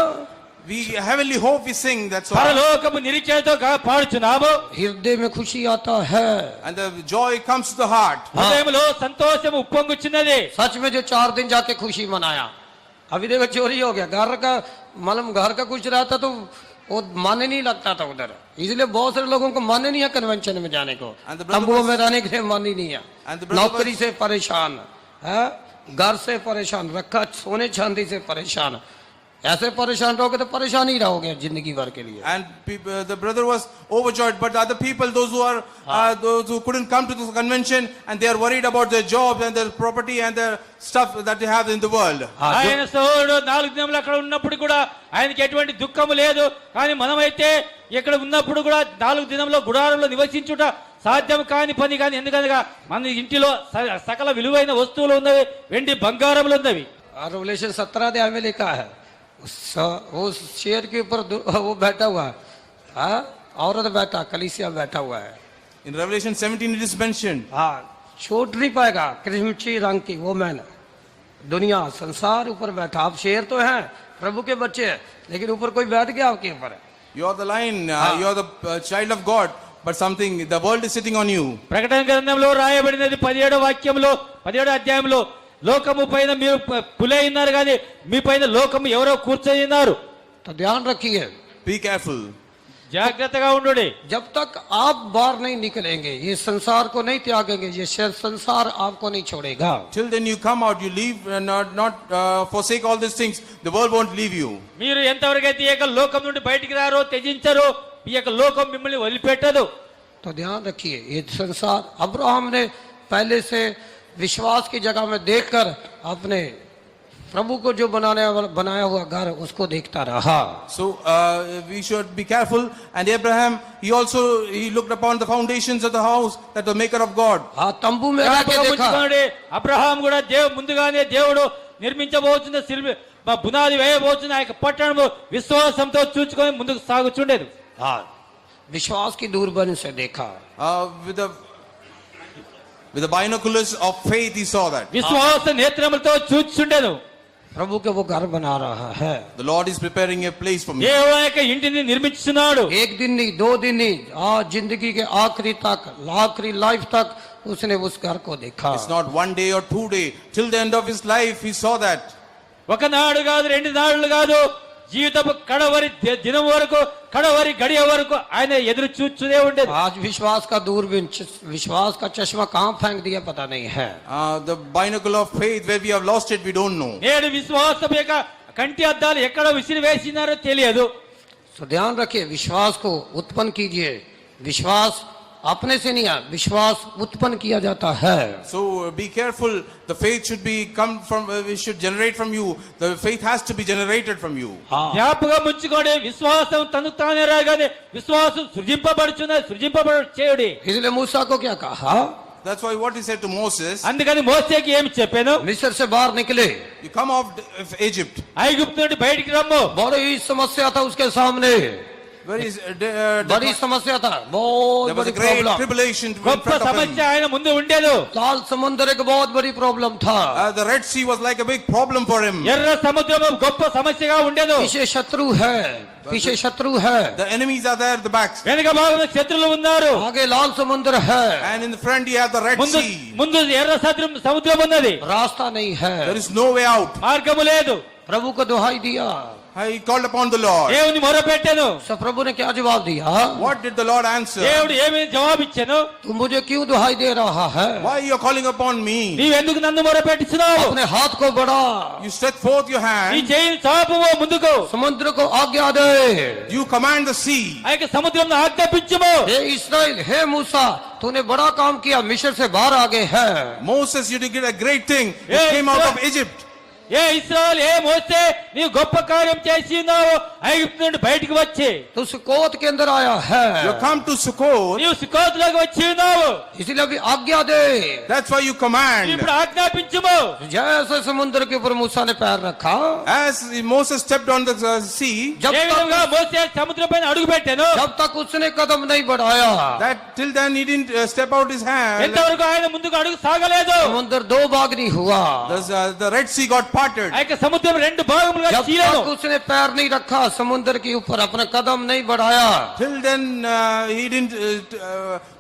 we heavenly hope we sing that song. పరలోకపు నిరీక్షణతో పాడుచున్నాము. हृदय में खुशी आता है. And the joy comes to the heart. హృదయంలో సంతోషము ఉప్పొంగుచున్నది. सच में जो 4 दिन जाके खुशी मनाया, अभी देखो चोरी हो गया, घर का मतलब घर का कुछ रहता तो वो माने नहीं लगता था उधर, इसलिए बहुत सारे लोगों को माने नहीं है कन्वेंशन में जाने को, And the brother तंबुओं was- में रहने के लिए मानी नहीं है. And the brother नौकरी से परेशान है, घर से परेशान, रखा सोने चांदी से परेशान, ऐसे परेशान रहोगे तो परेशान ही रहोगे जिंदगी भर के लिए. And the brother was overjoyed, but other people, those who couldn't come to the convention, and they are worried about their jobs and their property and their stuff that they have in the world. हाँ, ఆయన సోదరుడు 4 దినములు అక్కడ ఉన్నప్పుడు కూడా ఆయనకి ఎటువంటి దుఃఖము లేదు. కానీ మనమైతే ఇక్కడ ఉన్నప్పుడు కూడా 4 దినములో గుడారంలో నివసించుట సాధ్యం కాని పని. కానీ ఎందుకనగా మన ఇంటిలో సకల విలువైన వస్తువులు ఉన్నవి, వెండి బంగారములు ఉన్నవి. रेवलेशन 17 अध्याय में लिखा है, उस शेर के ऊपर वो बैठा हुआ है, हाँ, औरत बैठा, कलीसिया बैठा हुआ है. In Revelation 17 it is mentioned. हाँ, छूट नहीं पाएगा, कृष्णची रंग की वो मैन, दुनिया संसार ऊपर बैठा. आप शेर तो हैं, प्रभु के बच्चे हैं, लेकिन ऊपर कोई बैठ गया आपके ऊपर. You are the lion, you are the child of God, but something, the world is sitting on you. ప్రకటన గ్రంథంలో రాయబడినది 17వ వాక్యంలో 17వ అధ్యాయంలో, లోకము పైన మీరు పులే ఉన్నారు కానీ మీ పైన లోకము ఎవరో కూర్చొని ఉన్నారు. तो ध्यान रखिए, Be careful. జాగ్రత్తగా ఉండుడి. जब तक आप बाहर नहीं निकलेंगे, ये संसार को नहीं त्यागेंगे, ये संसार आपको नहीं छोड़ेगा. Till then you come out, you leave, not forsake all these things, the world won't leave you. మీరు ఎంతవరకు అయితే ఈ యొక్క లోకం నుండి బయటికి రారో త్యజించరో ఈ యొక్క లోకం మిమ్మల్ని వదిలిపెట్టదు. तो ध्यान रखिए, ये संसार अब्राहम ने पहले से विश्वास की जगह में देखकर अपने प्रभु को जो बनाया हुआ घर उसको देखता रहा. So we should be careful. And Abraham, he looked upon the foundations of the house that the maker of God. हाँ, तंबू में रह के देखा. అబ్రహాం కూడా ముందుగానే దేవుడు నిర్మించబోతున్న పునాది వేయబోతున్న ఆ యొక్క పట్టణము విశ్వాసంతో చూచుకొని ముందుకు సాగుచుండేది. हाँ, विश्वास की दूरबीन से देखा. With the binoculars of faith he saw that. విశ్వాస నేత్రములతో చూచుండేను. प्रभु के वो घर बना रहा है. The Lord is preparing a place for me. దేవుడు ఆ యొక్క ఇంటిని నిర్మిస్తున్నాడు. एक दिन नहीं, 2 दिन नहीं, आज जिंदगी के आखिरी तक, आखिरी लाइफ तक उसने उस घर को देखा। It's not 1 day or 2 days. Till the end of his life, he saw that. ఒకనాడు కాదు, 2 నాళ్ళు కాదు, జీవితపు కడవరి దినం వరకు, కడవరి గడియ వరకు ఆయన ఎదురు చూస్తూనే ఉండేది. आज विश्वास का दूरबीन, विश्वास का चश्मा कहाँ फेंक दिया पता नहीं है। The binocle of faith, where we have lost it, we don't know. నేడు విశ్వాసం యొక్క కంటి అద్దాలు ఎక్కడ విసిరివేసినారో తెలియదు. तो ध्यान रखिए, विश्वास को उत्पन्न कीजिए। विश्वास अपने से नहीं है, विश्वास उत्पन्न किया जाता है। So be careful. The faith should be come from. We should generate from you. The faith has to be generated from you. हाँ, జ్ఞాపకం ఉంచుకోండి, విశ్వాసం తను తానే రాగానే విశ్వాసం సృజింపబడు చేయుడి. इसलिए मूसा को क्या कहा? That's why what he said to Moses. అందుకని మోసేకి ఏమి చెప్పాను? मिस्र से बाहर निकले, You come out of Egypt. ఐగుప్తు నుండి బయటికి రమ్ము. बड़ी समस्या था उसके सामने, Very बड़ी समस्या था, बहुत there was बड़ी a great problem. tribulation in గొప్ప front of సమస్య him. ఆయన ముందు ఉండేది. लाल समुद्र एक बहुत बड़ी प्रॉब्लम था। The Red Sea was like a big problem for him. ఎర్ర సముద్రము గొప్ప సమస్యగా ఉండేది. पीछे शत्रु है, पीछे शत्रु है, The enemies are there at the back. వెనుక భాగంలో శత్రులు ఉన్నారు. आगे लाल समुद्र है, And in the front you have the Red ముందు Sea. ముందు ఎర్ర సముద్రం ఉన్నది. रास्ता नहीं है। There is no way out. మార్గము లేదు. प्रभु को दुहाई दिया, He called upon the Lord. దేవుని మొరపెట్టాను. तो प्रभु ने क्या जवाब दिया? What did the Lord answer? దేవుడు ఏమి జవాబు ఇచ్చాను? तू मुझे क्यों दुहाई दे रहा है? Why you are calling upon me? నీవెందుకు నన్ను మొరపెట్టుచున్నావు? अपने हाथ को बढ़ा, You stretch forth your నీ hand. చేయి చాపుము ముందుకు. समुद्र को आज्ञा दे। You command the sea. ఆ యొక్క సముద్రం ఆజ్ఞాపించుము. हे इस्राएल, हे मूसा, तूने बड़ा काम किया, मिस्र से बाहर आगे है। Moses, you did a great thing. You Yes, came out sir. of Egypt. ఏ ఇశ్రాయేలు, ఏ మోసే, నీవు గొప్ప కార్యం చేసి ఉన్నావు. ఐగుప్తు నుండి బయటికి వచ్చి तू सुकोत के अंदर आया है, You come to Sukkot. నీవు సుకోతులోకి వచ్చి ఉన్నావు. इसलिए अभी आज्ञा दे। That's why you command. ఇప్పుడు ఆజ్ఞాపించుము. जैसे समुद्र के ऊपर मूसा ने पैर रखा, As Moses stepped on the sea, जब ఏ విధంగా तक మోసే సముద్రం పైన అడుగు పెట్టాను, जब तक उसने कदम नहीं बढ़ाया, that till then he didn't step out his hand. ఎంతవరకు ఆయన ముందుకు అడుగు సాగలేదు. समुद्र दो भाग नहीं हुआ। The Red Sea got parted. ఆ యొక్క సముద్రం 2 భాగములుగా जब చీలను. तक उसने पैर नहीं रखा समुद्र के ऊपर, अपना कदम नहीं बढ़ाया, Till then he didn't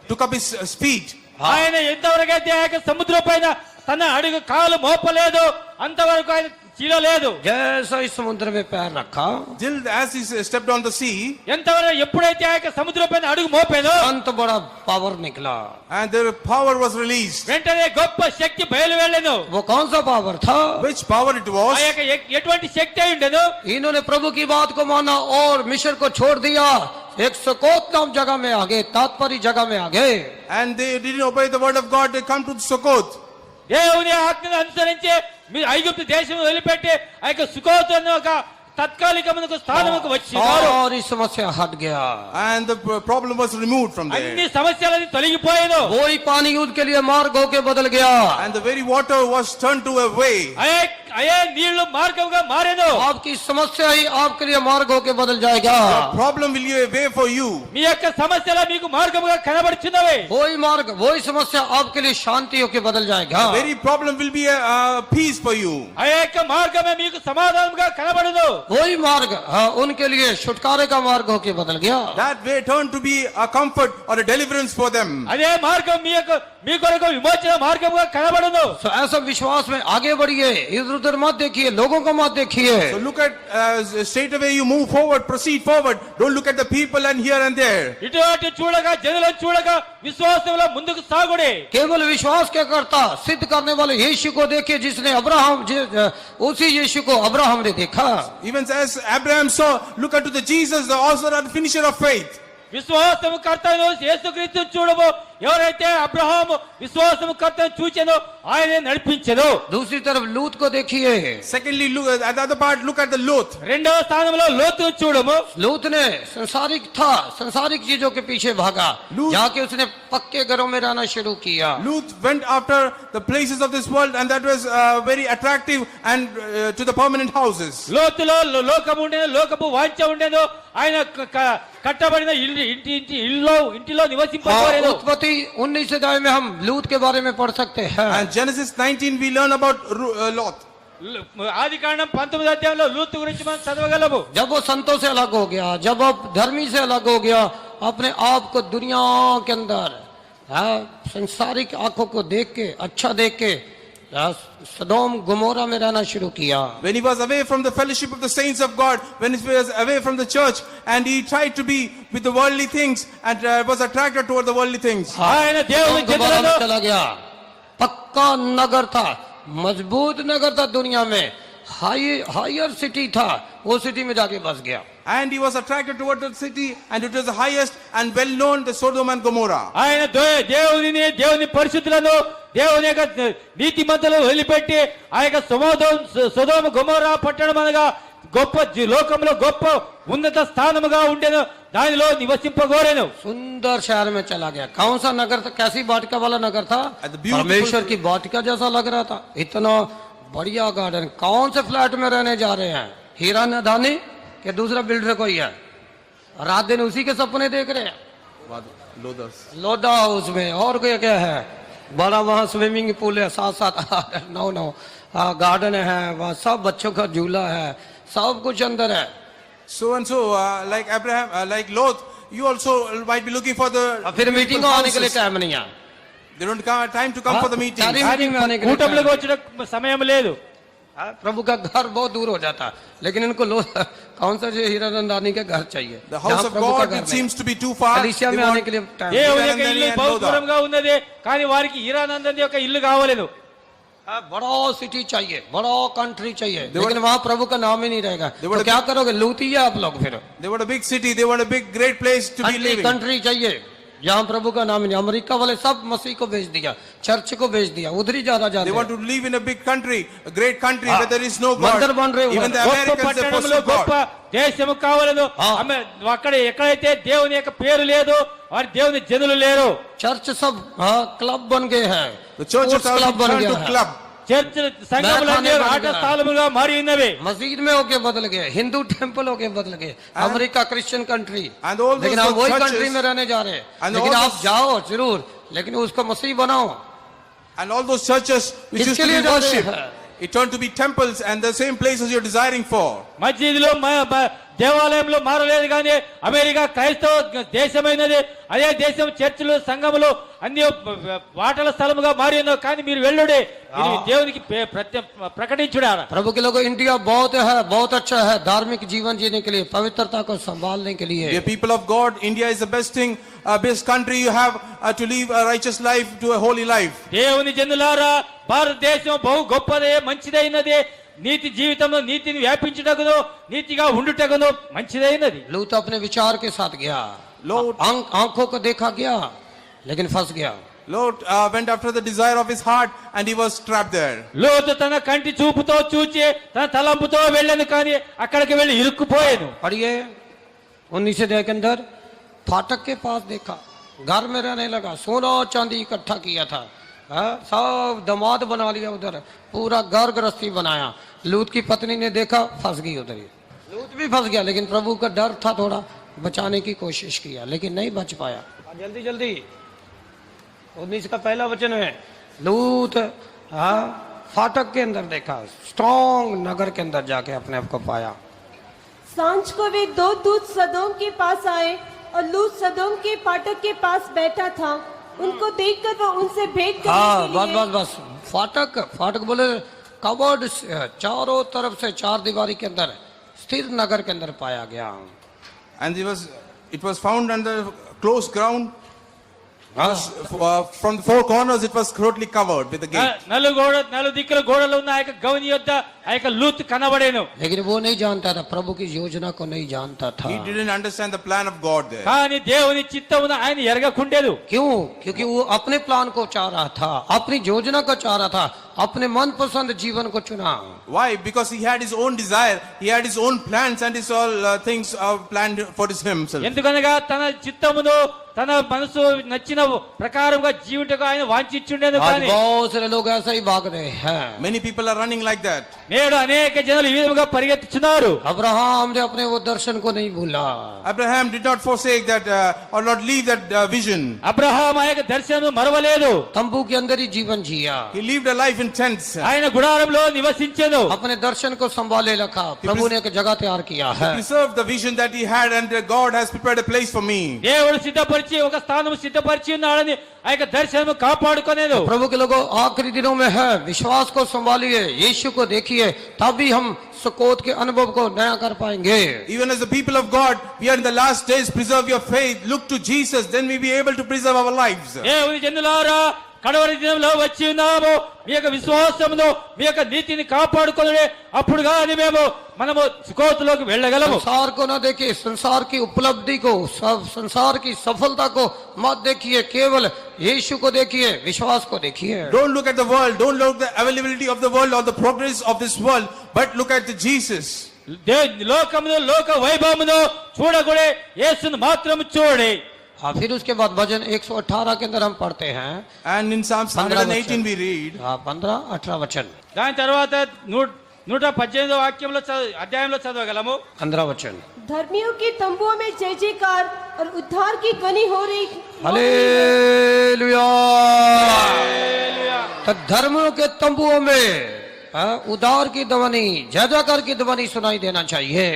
took up his feet. ఆయన ఎంతవరకు అయితే ఆ యొక్క సముద్రం పైన తన అడుగు కాలు మోపలేదు, అంతవరకు ఆయన చీలలేదు. जैसा इस समुद्र में पैर रखा, Till as he stepped on the sea, ఎంతవరకు ఎప్పుడైతే ఆ యొక్క సముద్రం పైన అడుగు మోపేదో अंत बड़ा पावर निकला। and the power was released. వెంటనే గొప్ప శక్తి బయలు వెళ్ళను. वो कौन सा पावर था? Which power it ఆ was? యొక్క ఎటువంటి శక్తి అయి ఉండేను? इन्होंने प्रभु की बात को माना और मिस्र को छोड़ दिया, एक सुकोत नाम जगह में आ गए, तात्पर्य जगह में आ गए। And they didn't obey the word of God. They come to Sukkot. దేవుని ఆజ్ఞను అనుసరించి మీ ఐగుప్తు దేశం వదిలిపెట్టి ఆ యొక్క సుకోతు అనే ఒక తాత్కాలికమునకు స్థానముకు వచ్చినారు. सारी समस्या हट गया, And the problem was removed from అన్ని there. సమస్యలని తొలగిపోయాను. वही पानी युद्ध के लिए मार्ग होके बदल गया। And the very water was turned to a way. అయే నీళ్లు మార్గంగా మారేను. आपकी समस्या ही आपके लिए मार्ग होके बदल जाएगा। Problem will be a way for you. మీ యొక్క సమస్యలు మీకు మార్గముగా కనబడుచున్నవి. वही मार्ग, वही समस्या आपके लिए शांति होके बदल जाएगा। Very problem will be a peace for you. ఆ యొక్క మార్గమే మీకు సమాధానంగా కనబడదు. वही मार्ग उनके लिए छुटकारे का मार्ग होके बदल गया। That way turned to be a comfort or a deliverance for them. అదే మార్గం మీ కొరకు విమోచన మార్గముగా కనబడదు. तो ऐसा विश्वास में आगे बढ़िए, इधर उधर मत देखिए, लोगों को मत देखिए। So look at straight away you move forward, proceed forward. Don't look at the people and here and there. ఇటు అటు చూడగా జనులను చూడగా విశ్వాసంలో ముందుకు సాగుడే. केवल विश्वास क्या करता, सिद्ध करने वाले यीशु को देखिए, जिसने अब्राहम, उसी यीशु को अब्राहम ने देखा। Even as Abraham saw, look unto the Jesus, the author and finisher of faith. విశ్వాసము కర్తను యేసుక్రీస్తు చూడము. ఎవరైతే అబ్రహాము విశ్వాసము కర్తను చూచెనో ఆయనే నడిపించెను. दूसरी तरफ लूत को देखिए। Secondly, look at the other part, look at the Lot. రెండవ స్థానంలో లోతును చూడము. लूत ने संसारिक था, संसारिक चीजों के पीछे भागा, लूत- जाके उसने पक्के घरों में रहना शुरू किया। Lot went after the places of this world and that was very attractive and to the permanent houses. లోతులో లోకము ఉండేను, లోకపు వాంఛ ఉండేను. ఆయన కట్టబడిన ఇంటిలో నివసింపకోరేను. उत्पत्ति 19 अध्याय में हम लूत के बारे में पढ़ सकते हैं। And Genesis 19 we learn about Lot. ఆది కాండం 19వ అధ్యాయంలో లూతు గురించి మనం చదవగలము. जब वो संतों से अलग हो गया, जब वो धर्मी से अलग हो गया, अपने आप को दुनिया के अंदर संसारिक आंखों को देख के, अच्छा देख के सदोम गुमोरा में रहना शुरू किया। When he was away from the fellowship of the saints of God, when he was away from the church, and he tried to be with the worldly things and was attracted toward the worldly things. ఆయన దేవుని सदोम गुमोरा में జనులను चला गया। पक्का नगर था, मजबूत नगर था, दुनिया में हायर सिटी था, वो सिटी में जाके बस गया। And he was attracted toward the city, and it was the highest and well known, the Sodom and Gomorrah. ఆయన దేవుని పరిశుద్ధులను దేవుని యొక్క నీతిమంతులను వదిలిపెట్టి ఆ యొక్క సొదొమ గొమొర్రా పట్టణం అనగా గొప్ప లోకంలో గొప్ప ఉన్నత స్థానముగా ఉండెను, దానిలో నివసింపగోరెను। सुंदर शहर में चला गया। कौन सा नगर था? कैसी वाटिका वाला नगर था? And the beautiful- परमेश्वर की वाटिका जैसा लग रहा था। इतना बढ़िया गार्डन। कौन से फ्लैट में रहने जा रहे हैं? हीरा नदानी के दूसरा बिल्डर कोई है? रात दिन उसी के सपने देख रहे हैं। लोधा हाउस में और क्या है? बड़ा वहाँ स्विमिंग पूल है, साथ साथ नो गार्डन है, वहाँ सब बच्चों का झूला है, सब कुछ अंदर है। So and so, like Abraham, like Lot, you also might be looking for the. और फिर मीटिंग में आने के लिए टाइम नहीं है। They don't have time to come for the meeting. सारी मीटिंग में आने के लिए కూటమిలోకి వచ్చిన సమయం లేదు। प्रभु का घर बहुत दूर हो जाता, लेकिन इनको कौन सा हीरा नंदानी का घर चाहिए? The house of God, it seems to be too far. कलीसिया में They आने want- के लिए टाइम। దేవుని యొక్క ఇల్లు బహు దూరంగా ఉన్నది, కానీ వారికి హీరానందని యొక్క ఇల్లు కావలేదు। बड़ा सिटी चाहिए, बड़ा कंट्री चाहिए, They want- लेकिन वहाँ प्रभु का नाम ही नहीं रहेगा। They तो want- क्या करोगे? लूटी है आप लोग फिर। They want a big city. They want a big, great place to be living. Country चाहिए जहाँ प्रभु का नाम ही नहीं। अमेरिका वाले सब मसीह को भेज दिया, चर्च को भेज दिया, उधर ही ज्यादा They जाते want हैं। to live in a big country, a great country Ah. where there is no God. मंदिर बन रहे Even the उधर। గొప్ప Americans, they పట్టణంలో pursue గొప్ప God. దేశము కావలేదు, ఆ. అక్కడ ఎక్కడైతే దేవుని యొక్క పేరు లేదు, వారి దేవుని జనులు లేరు। चर्च सब क्लब बन गए हैं, The church sports has club बन turned गया to है। club. చర్చ్ సంఘములన్నీ मैदान ఆట స్థలముగా మారి ఉన్నవి। मस्जिद में होके बदल गए, हिंदू टेंपल होके बदल गए। America Christian country, and all लेकिन those हम वही churches- कंट्री में रहने जा रहे हैं। and लेकिन all आप those- जाओ जरूर, लेकिन उसको मसीह बनाओ। And all those churches which used किसके to be लिए जा रहे worshipped, हैं? it turned to be temples and the same places you're desiring for. మస్జిద్లో దేవాలయంలో మారలేదు, కానీ అమెరికా క్రైస్తవ దేశమైనది, అదే దేశం చర్చిలు సంఘములు అన్ని వాటల స్థలముగా మారి ఉన్నవి, కానీ మీరు వెళ్ళుడే ఇది దేవునికి ప్రకటించుడా। प्रभु के लोगों, इंडिया बहुत है, बहुत अच्छा है धार्मिक जीवन जीने के लिए, पवित्रता को संभालने के लिए। Dear people of God, India is the best thing, best country you have to live a righteous life, to a holy life. దేవుని జనులారా, భారతదేశం బహు గొప్పదే, మంచిదైనదే, నీతి జీవితంలో నీతిని వ్యాపించుటకును నీతిగా ఉండుటకును మంచిదైనది। लूत अपने विचार के साथ गया, Lot- आंखों को देखा गया, लेकिन फंस गया। Lot went after the desire of his heart and he was trapped there. లోతు తన కంటి చూపుతో చూచి తన తలంపుతో వెళ్ళను, కానీ అక్కడికి వెళ్ళి ఇరుక్కుపోయాను। पढ़िए 19 अध्याय के अंदर, फाटक के पास देखा, घर में रहने लगा, सोना और चांदी इकट्ठा किया था, सब दामाद बना लिया उधर, पूरा घर गृहस्थी बनाया। लूत की पत्नी ने देखा, फंस गई उधर ही। लूत भी फंस गया, लेकिन प्रभु का डर था, थोड़ा बचाने की कोशिश किया, लेकिन नहीं बच पाया। जल्दी जल्दी 19 का पहला वचन है। लूत फाटक के अंदर देखा, स्ट्रॉन्ग नगर के अंदर जाके अपने आप को पाया। सांझ को वे दो दूत सदोम के पास आए और लूत सदोम के फाटक के पास बैठा था। उनको देखकर वह उनसे भेंट हाँ, करने के लिए बस फाटक बोले कवर्ड, चारों तरफ से चार दीवारी के अंदर स्थिर नगर के अंदर पाया गया। And it was found under closed ground. From the four corners it was totally covered with the gate. నలు దిక్కుల గోడలు ఉన్న ఆ యొక్క గౌని యొద్ద ఆ యొక్క లూత్ కనబడేను, लेकिन वो नहीं जानता था, प्रभु की योजना को नहीं जानता था। He didn't understand the plan of God there. కానీ దేవుని చిత్తమున ఆయన ఎరగకుండేదు। क्यों? क्योंकि वो अपने प्लान को चाह रहा था, अपनी योजना को चाह रहा था, अपने मनपसंद जीवन को चुना। Why? Because he had his own desire, he had his own plans and his all things planned for himself. ఎందుకనగా తన చిత్తమును తన మనసు నచ్చిన ప్రకారంగా జీవితకు ఆయన వాంఛించుండేను, आज కానీ बहुत सारे लोग ऐसा ही भाग रहे हैं। Many people are running like that. నేడు అనేక జనులు ఈ విధముగా పరిగెత్తుచున్నారు। अब्राहम ने अपने वो दर्शन को नहीं भूला। Abraham did not forsake that or not leave that vision. Abraham ఆ యొక్క దర్శనం మరవలేదు, तंबू के अंदर ही जीवन जिया, He lived a life in tents. ఆయన గుడారంలో నివసించెను। अपने दर्शन को संभाले रखा। प्रभु ने एक जगह तैयार किया है। Preserve the vision that he had, and God has prepared a place for me. దేవుడు సిద్ధపరిచిన సిద్ధపరిచి ఒక స్థానం సిద్ధపరిచి ఉన్నాడని ఆ యొక్క దర్శనం కాపాడుకునేది. प्रभु के लोगों आखिरी दिनों में है, विश्वास को संभालिए, यीशु को देखिए, तभी हम सुकोत के अनुभव को नया कर पाएंगे. Even as the people of God, we are in the last days. Preserve your faith. Look to Jesus. Then we be able to preserve our lives. దేవుని జనులారా, కడవరి దినంలో వచ్చి ఉన్నాము. మీ యొక్క విశ్వాసమును మీ యొక్క నీతిని కాపాడుకొనుడే, అప్పుడు కానీ మనము సుకోతులోకి వెళ్ళగలము. संसार को ना देखिए, संसार की उपलब्धि को, सब संसार की सफलता को मत देखिए, केवल यीशु को देखिए, विश्वास को देखिए. Don't look at the world. Don't look at the availability of the world or the progress of this world, but look at the Jesus. లోకమును లోక వైభవమును చూడకూడే, యేసును మాత్రం చూడే. हाँ, फिर उसके बाद भजन 118 के अंदर हम पढ़ते हैं. And in Psalms 118 we read. हाँ, 15-18 वचन. దాని తర్వాత 118 వాక్యంలో అధ్యాయంలో చదవగలము. 15 वचन. धर्मियों के तंबुओं में जय जयकार और उद्धार की ध्वनि हो रही। हालेलुया. तो धर्मों के तंबुओं में उद्धार की ध्वनि, जय जयकार की ध्वनि सुनाई देना चाहिए.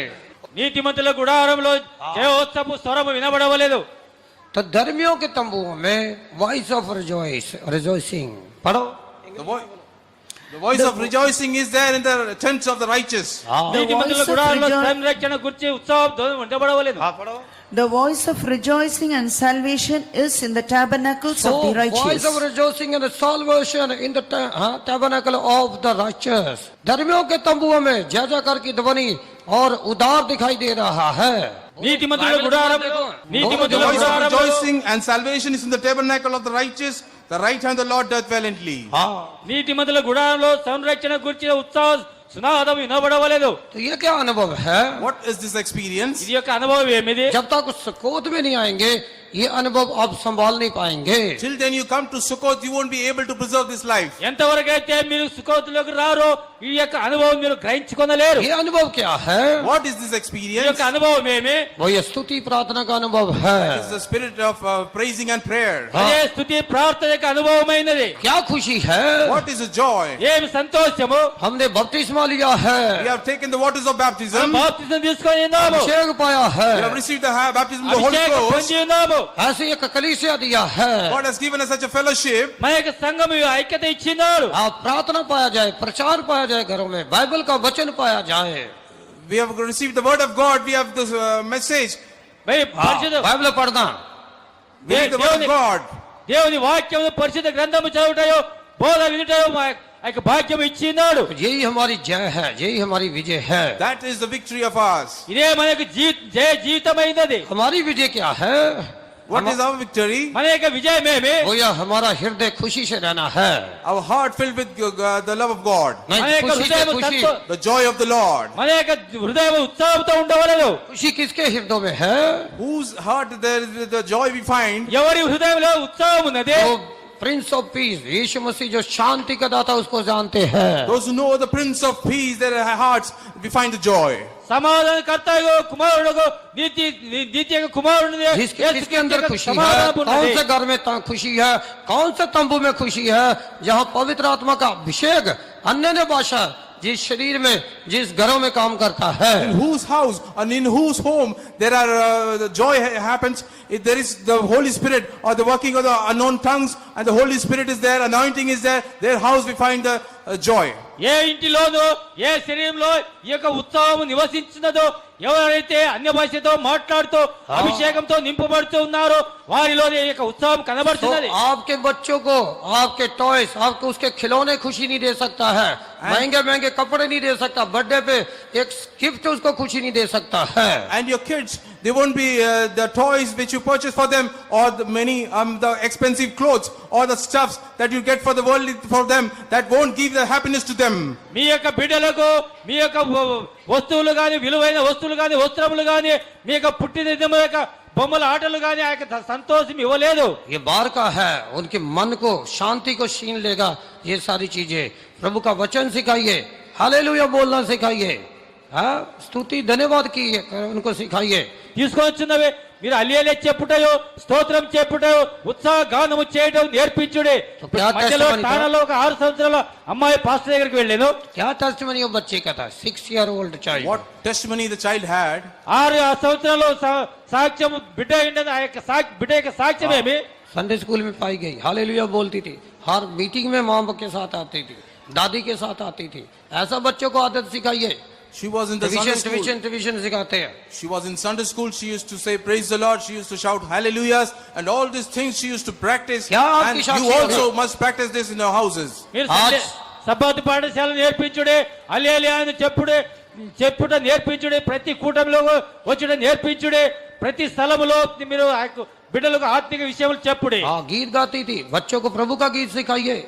నీతిమంతుల గుడారంలో జయోత్సవ స్వరము వినబడవలేదు. तो धर्मियों के तंबुओं में वॉइस ऑफ रिजॉइसिंग पढ़ो. The voice of rejoicing is there in the tents of the righteous. నీతిమంతుల గుడారంలో సంరక్షణ గురించి ఉత్సవం ఉండబడవలేదు. The voice of rejoicing and salvation is in the tabernacles of the righteous. Voice of rejoicing and salvation in the tabernacle of the righteous. धर्मियों के तंबुओं में जय जयकार की ध्वनि और उद्धार दिखाई दे रहा है. నీతిమంతుల గుడారంలో The voice of rejoicing and salvation is in the tabernacle of the righteous. The right hand of the Lord doth valiantly. నీతిమంతుల గుడారంలో సంరక్షణ గురించి ఉత్సవం సునాదం వినబడవలేదు. तो ये क्या अनुभव है? What is this experience? ఇది యొక్క అనుభవం ఏమిది? जब तक उस सुकोत में नहीं आएंगे, ये अनुभव आप संभाल नहीं पाएंगे. Till then you come to Sukkot, you won't be able to preserve this life. ఎంతవరకైతే మీరు సుకోతులోకి రారో ఈ యొక్క అనుభవం మీరు గ్రహించుకొనలేరు. ये अनुभव क्या है? What is this ఈ experience? యొక్క అనుభవం ఏమి? वो ये स्तुति प्रार्थना का अनुभव है. It is the spirit of praising and prayer. అదే స్తుతి ప్రార్థన యొక్క అనుభవమైనది. क्या खुशी है? What is the joy? ఏమి సంతోషము? हमने बपतिस्मा लिया We है, have taken the waters of baptism. బాప్తిజం తీసుకొని ఉన్నాము. अभिषेक पाया We have है, received the baptism of the Holy అభిషేకం Ghost. పొంది ఉన్నాము. ऐसे एक कलीसिया दिया है. God has given us such a fellowship. మన యొక్క సంఘం ఐక్యత ఇచ్చినాడు. आप प्रार्थना पाया जाए, प्रचार पाया जाए, घरों में बाइबल का वचन पाया जाए. We have received the word of God. We have this message. మరి పరిశుద్ధ बाइबल पढ़ना, We read the word of God. దేవుని వాక్యము పరిశుద్ధ గ్రంథము చదువుటయో బోధ వినుటయో ఆ యొక్క భాగ్యం ఇచ్చినాడు. यही हमारी जय है, यही हमारी विजय है. That is the victory of ours. ఇదే మనకు జయ జీవితమైనది. हमारी विजय क्या है? What is our victory? మన యొక్క విజయమేమి? वो यह हमारा हृदय खुशी से रहना है. Our heart filled with the love of God. नहीं, మన యొక్క खुशी से హృదయం खुशी. The joy of the Lord. మన యొక్క హృదయం ఉత్సాహంతో ఉండవలదు. खुशी किसके हृदय में है? Whose heart there is the joy we find? ఎవరి హృదయంలో ఉత్సాహం ఉన్నది? वो प्रिंस ऑफ पीस यीशु मसीह जो शांति का दाता, उसको जानते हैं. Those who know the Prince of Peace, their hearts, we find the joy. సమాధానకర్తయు కుమారుడు నీతి యొక్క కుమారుడు जिसके अंदर खुशी है, कौन से घर में खुशी है, कौन से तंबू में खुशी है जहाँ पवित्र आत्मा का अभिषेक अन्य भाषा जिस शरीर में, जिस घरों में काम करता है. In whose house and in whose home there are the joy happens, if there is the Holy Spirit or the working of the unknown tongues and the Holy Spirit is there, anointing is there, their house we find the joy. ఏ ఇంటిలోనో ఏ శరీరంలో ఈ యొక్క ఉత్సాహం నివసించినదో, ఎవరైతే అన్య భాషతో మాట్లాడుతూ అభిషేకంతో నింపబడుతూ ఉన్నారో వారిలోనే ఈ యొక్క ఉత్సాహం तो కనబడుతున్నది. आपके बच्चों को, आपके टॉयस, आपको उसके खिलौने खुशी नहीं दे सकता है, महंगे महंगे कपड़े नहीं दे सकता, बर्थडे पे एक गिफ्ट उसको खुशी नहीं दे सकता है. And your kids, they won't be the toys which you purchase for them or the many the expensive clothes or the stuffs that you get for the world for them, that won't give the happiness to them. మీ యొక్క బిడ్డలకు మీ యొక్క వస్తువులు గాని, విలువైన వస్తువులు గాని, వస్త్రములు గాని, మీ యొక్క పుట్టినదిన యొక్క బొమ్మల ఆటలు గాని ఆ యొక్క సంతోషం ఇవ్వలేదు. ये बाहर का है, उनके मन को, शांति को छीन लेगा. ये सारी चीजें प्रभु का वचन सिखाइए, हालेलुया बोलना सिखाइए, हाँ स्तुति धन्यवाद की उनको सिखाइए. తీసుకొని వచ్చినవి మీరు అల్లేలే చెప్పుటయో స్తోత్రం చెప్పుటయో ఉత్సాహ గానము చేయడం నేర్పించుడే. क्या మధ్యలో testimony था? తానలో ఒక 6 సంవత్సరాల అమ్మాయి పాస్టర్ దగ్గరికి వెళ్ళాను. क्या टेस्टिमनी वो बच्चे का था? 6-year-old child. What testimony the child had? 6 సంవత్సరాలు సాక్ష్యం బిడ్డ ఉండేది. ఆ యొక్క బిడ్డ యొక్క సాక్ష్యం ఏమి? संडे स्कूल में पाई गई, हालेलुया बोलती थी, हर मीटिंग में माँ के साथ आती थी, दादी के साथ आती थी. ऐसा बच्चों को आदत सिखाइए. She was in the Sunday school. Division सिखाते हैं. She was in Sunday school. She used to say, "Praise the Lord." She used to shout hallelujahs and all these things she used to practice. क्या आपकी And you Sakshi also होगी? must practice this in your houses. మీరు आज- సబ్బాతు పాఠశాల నేర్పించుడే, హల్లెలూయా అని చెప్పుట నేర్పించుడే, ప్రతి కూటమిలో వచ్చుడే నేర్పించుడే, ప్రతి స్థలములో మీరు ఆ యొక్క బిడ్డలకు ఆత్మిక విషయములు చెప్పుడే. हाँ, गीत गाती थी, बच्चों को प्रभु का गीत सिखाइए.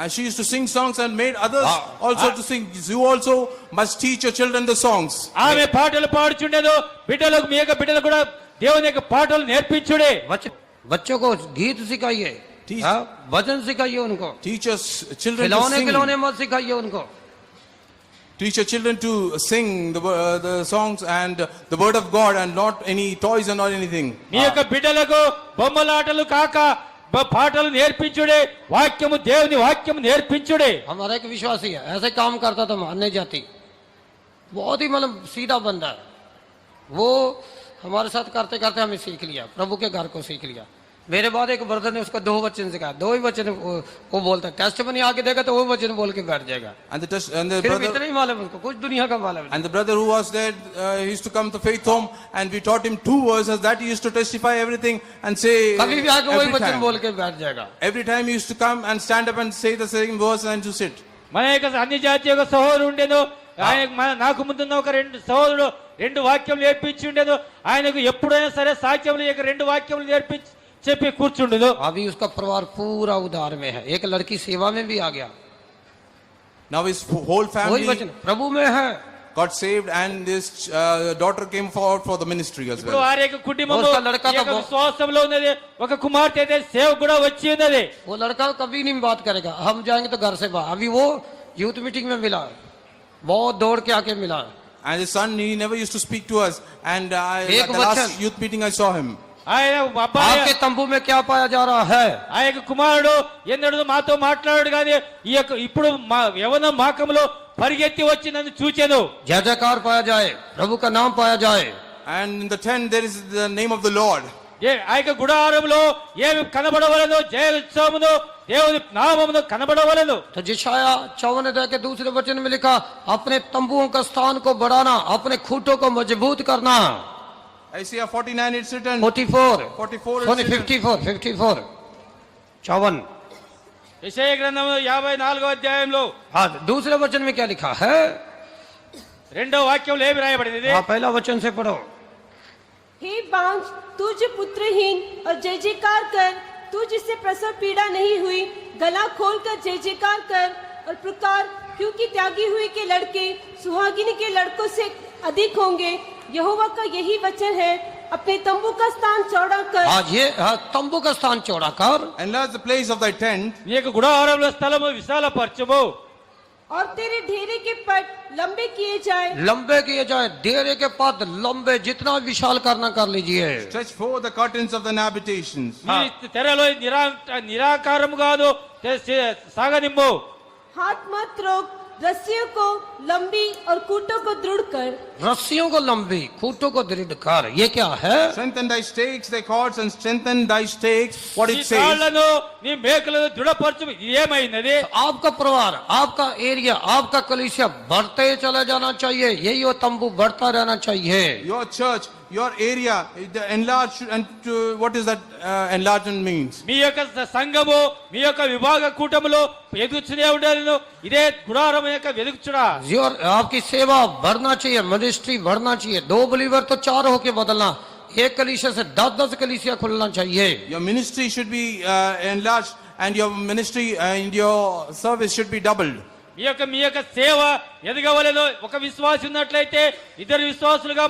And she used to sing songs and made others also to sing. You also must teach your children the songs. ఆమె పాటలు పాడుచుండేదో బిడ్డలకు మీ యొక్క బిడ్డలు కూడా దేవుని యొక్క పాటలు నేర్పించుడే. बच्चों को गीत सिखाइए, Teach- हाँ, भजन सिखाइए उनको. Teach your children to खिलौने sing. खिलौने मत सिखाइए उनको. Teach your children to sing the songs and the word of God and not any toys and not anything. మీ యొక్క బిడ్డలకు బొమ్మలాటలు కాక పాటలు నేర్పించుడే, వాక్యము దేవుని వాక్యము నేర్పించుడే. हमारा एक विश्वासी है, ऐसे काम करता था अन्य जाति, बहुत ही मतलब सीधा बंदा है. वो हमारे साथ करते करते हमें सीख लिया, प्रभु के घर को सीख लिया. मेरे बाद एक ब्रदर ने उसको 2 वचन सिखाया, 2 ही वचन वो बोलता है. टेस्टिमनी आके देगा तो वो वचन बोल के बैठ जाएगा. And the सिर्फ brother इतना ही मालूम उसको, कुछ दुनिया का मालूम नहीं. and the brother who was there, he used to come to faith home and we taught him 2 verses that he used to testify everything and say कभी भी आके वही every वचन time. बोल के बैठ जाएगा. Every time he used to come and stand up and say the same verse and to sit. మన యొక్క అన్ని జాతి యొక్క సహోదరుడు ఉండేను. ఆయన నాకు ముందున్న ఒక 2 సహోదరుడు 2 వాక్యములు నేర్పించి ఉండేను. ఆయనకు ఎప్పుడైనా సరే సాక్ష్యములు యొక్క 2 వాక్యములు నేర్పించి చెప్పి కూర్చుండేను. अभी उसका परिवार पूरा उधार में है, एक लड़की सेवा में भी आ गया. Now his whole वही family वचन प्रभु में है. got saved and this daughter came forward for the ministry as ఇప్పుడు well. వారి యొక్క కుటుంబము उसका लड़का ఈ యొక్క तो విశ్వాసంలో ఉన్నది. ఒక కుమార్తె అయితే సేవ కూడా వచ్చి ఉన్నది. वो लड़का कभी नहीं बात करेगा, हम जाएंगे तो घर से बाहर. अभी वो यूथ मीटिंग में मिला, बहुत दौड़ के आके मिला. And his son, he never used to speak to us. And एक at the last वचन. youth meeting I saw him. ఆయన అబ్బాయి आपके तंबू में क्या पाया जा रहा है? ఆ యొక్క కుమారుడు ఎన్నడూ మాతో మాట్లాడాడు కానీ ఈ యొక్క ఇప్పుడు మా యవన మాకంలో పరిగెత్తి వచ్చి నన్ను చూచాను. जय जयकार पाया जाए, प्रभु का नाम पाया जाए. And in the tent there is the name of the Lord. ఆ యొక్క గుడారంలో ఏమి కనబడవలెను, జయ ఉత్సవమును దేవుని నామమును కనబడవలెను. तो जिशाया 54 अध्याय के दूसरे वचन में लिखा, अपने तंबुओं का स्थान को बढ़ाना, अपने खूंटों को मजबूत करना. Isaiah 49 it's written. 44 44 sorry, it's written. 54 54. యెషయా గ్రంథము 54వ అధ్యాయంలో हाँ, दूसरे वचन में क्या लिखा है? 2వ వాక్యంలో ఏమి రాయబడింది? हाँ, पहला वचन से पढ़ो. हे बांझ, तू जो पुत्रहीन और जय जयकार कर, तू जिससे प्रसव पीड़ा नहीं हुई, गला खोल कर जय जयकार कर और पुकार, क्योंकि त्यागी हुए के लड़के सुहागिनी के लड़कों से अधिक होंगे. यहोवा का यही वचन है, अपने तंबू का स्थान चौड़ा कर. आज ये तंबू का स्थान चौड़ा कर. Enlarge the place of thy tent. నీ యొక్క గుడారంలో స్థలము విశాలపరచుము. और तेरे ढेरे के पट लंबे किए जाए. लंबे किए जाए, डेरे के पद लंबे, जितना विशाल करना कर लीजिए. Stretch forth the curtains of the habitations. నీ తెరలో నిరాకారము కాదు సాగనిమ్ము. हाथ मत रोक, रस्सियों को लंबी और कूटों को दृढ़ कर. रस्सियों को लंबी, खूंटों को दृढ़ कर. ये क्या है? Strengthen thy stakes, thy cords, and strengthen thy stakes. What నీ it says. తాళ్లను నీ మేకలను దృఢపరచు. ఏమైనది? आपका परिवार, आपका एरिया, आपका कलीसिया बढ़ते चले जाना चाहिए. यही वो तंबू बढ़ता रहना चाहिए. Your church, your area, the enlarge and what is that enlargement means? మీ యొక్క సంఘము మీ యొక్క విభాగ కూటములో ఎదుగుతూనే ఉండాలి. ఇదే గుడారం యొక్క వెదుగుచుడా. योर आपकी सेवा बढ़ना चाहिए, मिनिस्ट्री बढ़ना चाहिए. 2 बिलीवर तो 4 होके बदलना, एक कलीसिया से 10 कलीसिया खुलना चाहिए. Your ministry should be enlarged and your ministry and your service should be doubled. మీ యొక్క సేవ ఎదగవలెను. ఒక విశ్వాసి ఉన్నట్లయితే 2 విశ్వాసులుగా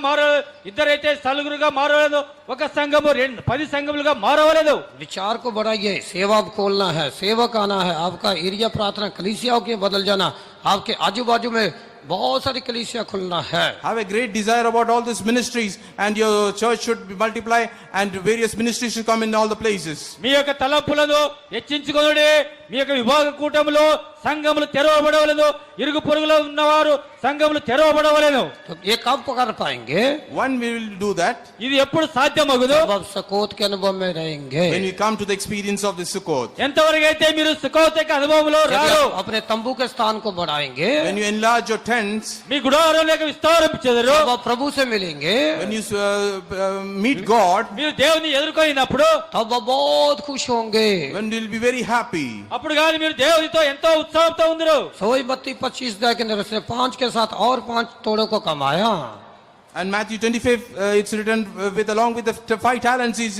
ఇద్దరైతే సలుగురుగా మారవలెను. ఒక సంఘము 10 సంఘములుగా మారవలెను. विचार को बढ़ाइए. सेवा खोलना है, सेवक आना है. आपका एरिया प्रार्थना कलीसियाओं के बदल जाना, आपके आजू बाजू में बहुत सारी कलीसिया खुलना है। Have a great desire about all these ministries, and your church should multiply, and various ministries should come in all the places. మీ యొక్క తలంపులను హెచ్చించుకొనుడి. మీ యొక్క విభాగ కూటములో సంఘములు తెరవబడవలెను. ఇరుగు పొరుగులో ఉన్నవారు సంఘములు తెరవబడవలెను. तो ये कब कर पाएंगे? When we will do that? ఇది ఎప్పుడు సాధ్యమగును? जब आप सकोत के अनुभव में रहेंगे, When we come to the experience of the Sukkot. ఎంతవరకు అయితే మీరు సుఖోత్ యొక్క అనుభవంలో जब రారు. आप अपने तंबू के स्थान को बढ़ाएंगे, When you enlarge your tents, మీ గుడారం లేక విస్తారించెదరు. जब आप प्रभु से मिलेंगे, when you meet God, మీరు దేవుని ఎదుర్కొనినప్పుడు तब आप बहुत खुश होंगे। when you will be very happy. అప్పుడు కానీ మీరు దేవునితో ఎంతో ఉత్సాహంతో ఉందరు. सोई 32-25 दया के अंदर उसने 5 के साथ और 5 तोड़ों को कमाया। And Matthew 25, it's written with along with the 5 talents, he's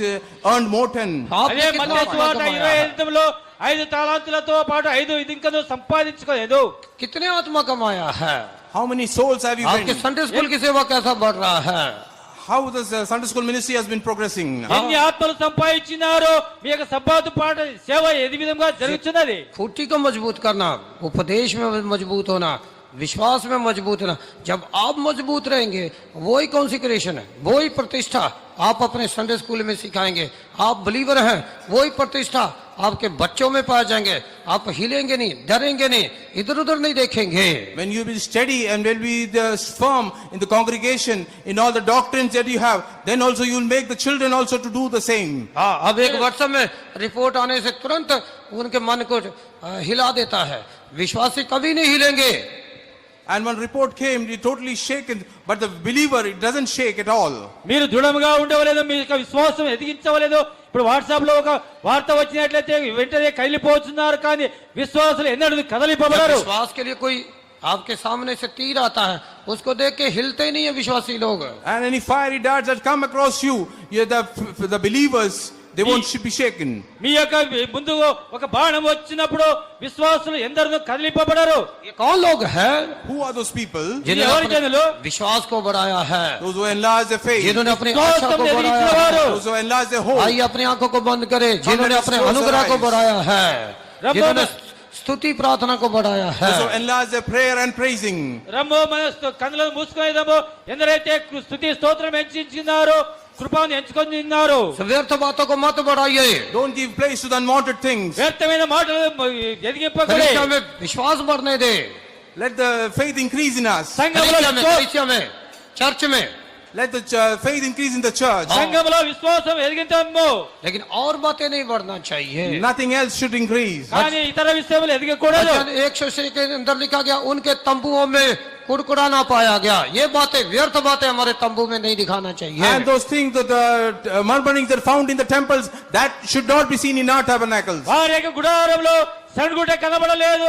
earned more 10. आपने అదే कितना మత్తయి సువార్త कमाया? 28లో 5 తాలాంతులతో పాటు 5 ఇంకను సంపాదించుకోలేదు. कितने आत्मा कमाया है? How many souls have you आपके gained? संडे स्कूल की सेवा कैसा बढ़ रहा है? How the Sunday school ministry has been progressing? ఎన్ని ఆత్మలు సంపాదించినారో మీ యొక్క సబ్బాతు పాట సేవ ఏ విధంగా జరుగుతున్నది. खूंटी को मजबूत करना, उपदेश में मजबूत होना, विश्वास में मजबूत होना। जब आप मजबूत रहेंगे, वही कॉन्सिक्रेशन है, वही प्रतिष्ठा आप अपने संडे स्कूल में सिखाएंगे। आप बिलीवर हैं, वही प्रतिष्ठा आपके बच्चों में पाए जाएंगे। आप हिलेंगे नहीं, डरेंगे नहीं, इधर उधर नहीं देखेंगे। When you will steady and will be firm in the congregation, in all the doctrines that you have, then also you will make the children also to do the same. हाँ, अब एक व्हाट्सएप में report आने से तुरंत उनके मन को हिला देता है। विश्वासी कभी नहीं हिलेंगे। And when report came, it totally shaken, but the believer, it doesn't shake at all. మీరు దృఢంగా ఉండవలేదు. మీ యొక్క విశ్వాసం ఎదిగించవలేదు. ఇప్పుడు వాట్సాప్ లో ఒక వార్త వచ్చినట్లయితే వెంటనే కదిలిపోతున్నారు, కానీ విశ్వాసులు ఎన్నడూ जब కదలిపోబడరు. विश्वास के लिए कोई आपके सामने से तीर आता है, उसको देख के हिलते ही नहीं है विश्वासी लोग। And any fiery darts that come across you, the believers, they won't be shaken. మీ యొక్క ముందు ఒక బాణం వచ్చినప్పుడు విశ్వాసులు ఎందరూ కదిలిపోబడరు. ये कौन लोग हैं? Who are those people? जिन्होंने ఎవరి अपने జనులు? विश्वास को बढ़ाया है, Those who enlarge their faith, जिन्होंने अपनी विश्वास आशा को तुमने बढ़ाया रीच है। लगा those who enlarge their hope. आइए अपनी आंखों को बंद करें, जिन्होंने let us अपने close our अनुग्रह को eyes. बढ़ाया है, रब्बो जिन्होंने में- स्तुति प्रार्थना को बढ़ाया है। Those who enlarge their prayer and praising. రమ్మో మన కన్నులను మూసుకునేదాము. ఎందరైతే స్థుతి స్తోత్రం ఎంచుకున్నారో, కృపను ఎంచుకొని ఉన్నారు. व्यर्थ बातों को मत बढ़ाइए, Don't give place to the unwanted things. వ్యర్థమైన మాటలు ఎదిగింపకూడదు. कलीसिया में विश्वास बढ़ने दे, Let the faith increase in us. कलीसिया में चर्च में, Let the faith increase in the church. సంఘంలో విశ్వాసం ఎదిగించము. लेकिन और बातें नहीं बढ़ना चाहिए। Nothing else should increase. కానీ ఇతర విషయములు ఎదిగకూడదు. वचन 106 के अंदर लिखा गया, उनके तंबुओं में कुड़कुड़ाना पाया गया। ये बातें, व्यर्थ बातें हमारे तंबू में नहीं दिखाना चाहिए। And those things, the murmurings that are found in the temples, that should not be seen in our tabernacles. వారి యొక్క గుడారంలో సణుగుట కనబడలేదు.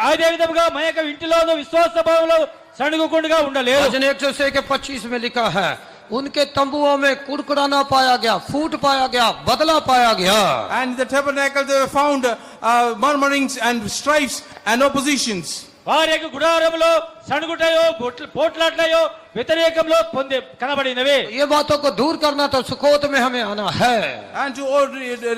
అదే విధంగా మన యొక్క ఇంటిలోను విశ్వాస భావంలో సణుగుకుండగా ఉండలేదు. वचन 106 के 25 में लिखा है, उनके तंबुओं में कुड़कुड़ाना पाया गया, फूट पाया गया, बदला पाया गया। And in the tabernacle they were found murmurings and strifes and oppositions. వారి యొక్క గుడారంలో సణుగుటయో పోట్లాటయో వ్యతిరేకంలో పొందే కనబడినవి. ये बातों को दूर करना तो सुकोत में हमें आना है। And to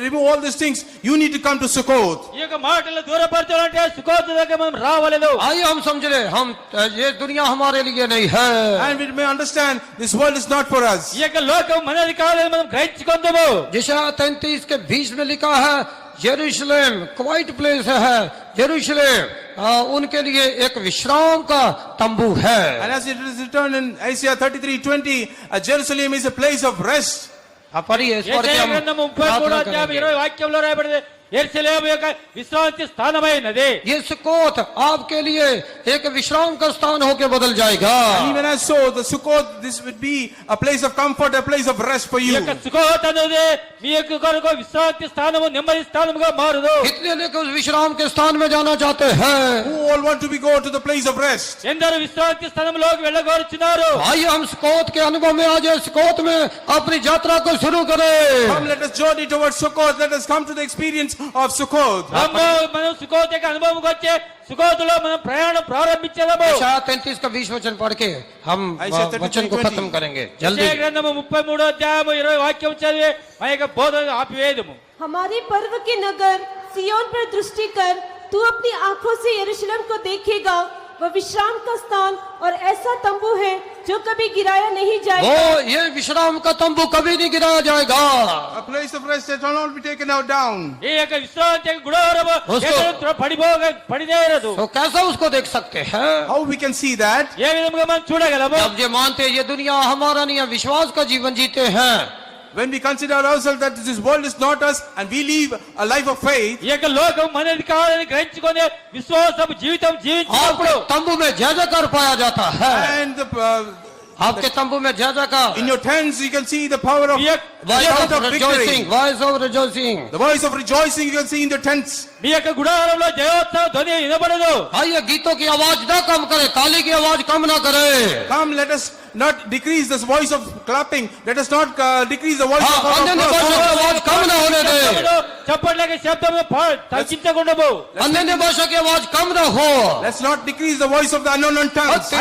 remove all these things, you need to come to Sukkot. ఈ యొక్క మాటలు దూరపరచాలంటే సుఖోతు దగ్గర మనం రావలేదు. आइए हम समझ ले, हम ये दुनिया हमारे लिए नहीं है। And we may understand this world is not for us. ఈ యొక్క లోకం మనది కాదని మనం గ్రహించుకుందాము. यशायाह 33 के 20 में लिखा है, यरूशलेम क्वाइट प्लेस है, यरूशलेम उनके लिए एक विश्राम का तंबू है। And as it is written in Isaiah 33:20, Jerusalem is a place of rest. आप पढ़िए, इस पर యెషయా हम గ్రంథం 33 प्रार्थना అధ్యాయం करेंगे। 20 వాక్యంలో రాయబడింది, యెరూషలేము యొక్క విశ్రాంతి స్థానమైనది. ये सुकोत आपके लिए एक विश्राम का स्थान होके बदल जाएगा। And even as so, the Sukkot, this would be a place of comfort, a place of rest for ఈ you. యొక్క సుఖోత్ అనేది మీ యొక్క కొరకు విశ్రాంతి స్థానము, నెమ్మది స్థానముగా మారుదు. कितने लोग उस विश्राम के स्थान में जाना चाहते हैं? Who all want to go to the place of rest? ఎందరూ విశ్రాంతి స్థానంలోకి వెళ్ళగోరుచున్నారు. आइए हम सुकोत के अनुभव में आ जाए, सुकोत में अपनी यात्रा को शुरू करें। Come, let us journey towards Sukkot. Let us come to the experience of Sukkot. మనం సుఖోత్ యొక్క అనుభవంకి వచ్చే సుఖోతులో మనం ప్రయాణం ప్రారంభించేదాము. यशायाह 33 का 20 वचन पढ़ के हम यशायाह 33, वचन को 20 खत्म करेंगे जल्दी। యెషయా గ్రంథము 33 అధ్యాయము 20 వాక్యం చదివి మా యొక్క బోధన ఆపివేయదము. हमारे पर्व के नगर सियोन पर दृष्टि कर, तू अपनी आंखों से यरूशलेम को देखेगा। वह विश्राम का स्थान और ऐसा तंबू है जो कभी गिराया नहीं जाएगा। वो ये विश्राम का तंबू कभी नहीं गिराया जाएगा। A place of rest that shall not be taken out down. ಈ యొక్క ವಿಶ್ರಾಂತಿ ಗುಡಾರವು उसको- పడిదే ఇరదు तो कैसा उसको देख सकते हैं? How we can see that? ఏ విధంగా మనం చూడగలము? जब ये मानते हैं ये दुनिया हमारा नहीं है, विश्वास का जीवन जीते हैं, When we consider ourselves that this world is not us and we live a life of faith, ఈ యొక్క లోకం మనది కాదని గ్రహించుకొని విశ్వాసపు జీవితం आपके జీవించినప్పుడు तंबू में जय जयकार पाया जाता है। and आपके तंबू में जय जयकार, in your tents you can see the power of ఈ యొక్క- voice shout of of rejoicing, victory. voice of rejoicing। The voice of rejoicing you can see in the tents. మీ యొక్క గుడారంలో జయోత్సవ ధ్వని వినబడదు. आइए गीतों की आवाज ना कम करे, ताली की आवाज कम ना करे। Come, let us not decrease this voice of clapping. Let us not decrease the voice हाँ, अन्य भाषा की आवाज कम ना होने दे, చప్పట్లకి శబ్దం తగ్గించకుండవు. अन्य भाषा की आवाज कम ना हो। Let's not decrease the voice of the unknown tongues.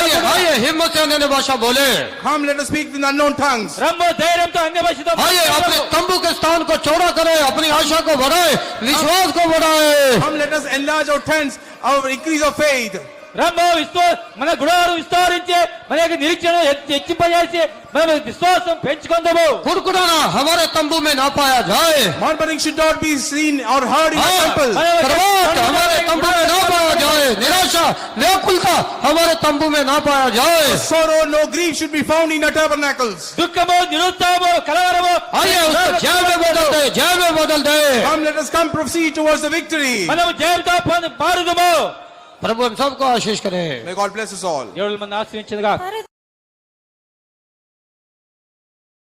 आइए आइए हिम्मत से अन्य भाषा बोले। Come, let us speak in unknown tongues. రమ్ము ధైర్యంతో అన్య భాషతో आइए अपने तंबू के स्थान को चौड़ा करें, अपनी आशा को बढ़ाए, विश्वास को बढ़ाए। Come, let us enlarge our tents, our increase of faith. రమ్ము మన గుడారం విస్తరించి మన యొక్క నిరీక్షణ హెచ్చింపజేసి మన విశ్వాసం పెంచుకుందాము. कुड़कुड़ाना हमारे तंबू में ना पाया जाए, Murmuring should not be seen or heard in the हाँ, temple. करवाहट हमारे तंबू में ना पाया जाए, निराशा व्याकुलता हमारे तंबू में ना पाया जाए। Sorrow, no grief should be found in the tabernacles. దుఃఖము నిరుత్సాహము కలవరము आइए उसको जय में बदल दे, जय में बदल दे। Come, let us come proceed towards the victory. మనము జయంతో మారుదుము. प्रभु हम सबको आशीष करे। May God bless us all. దేవుడు మన ఆశ్రయించదుగా.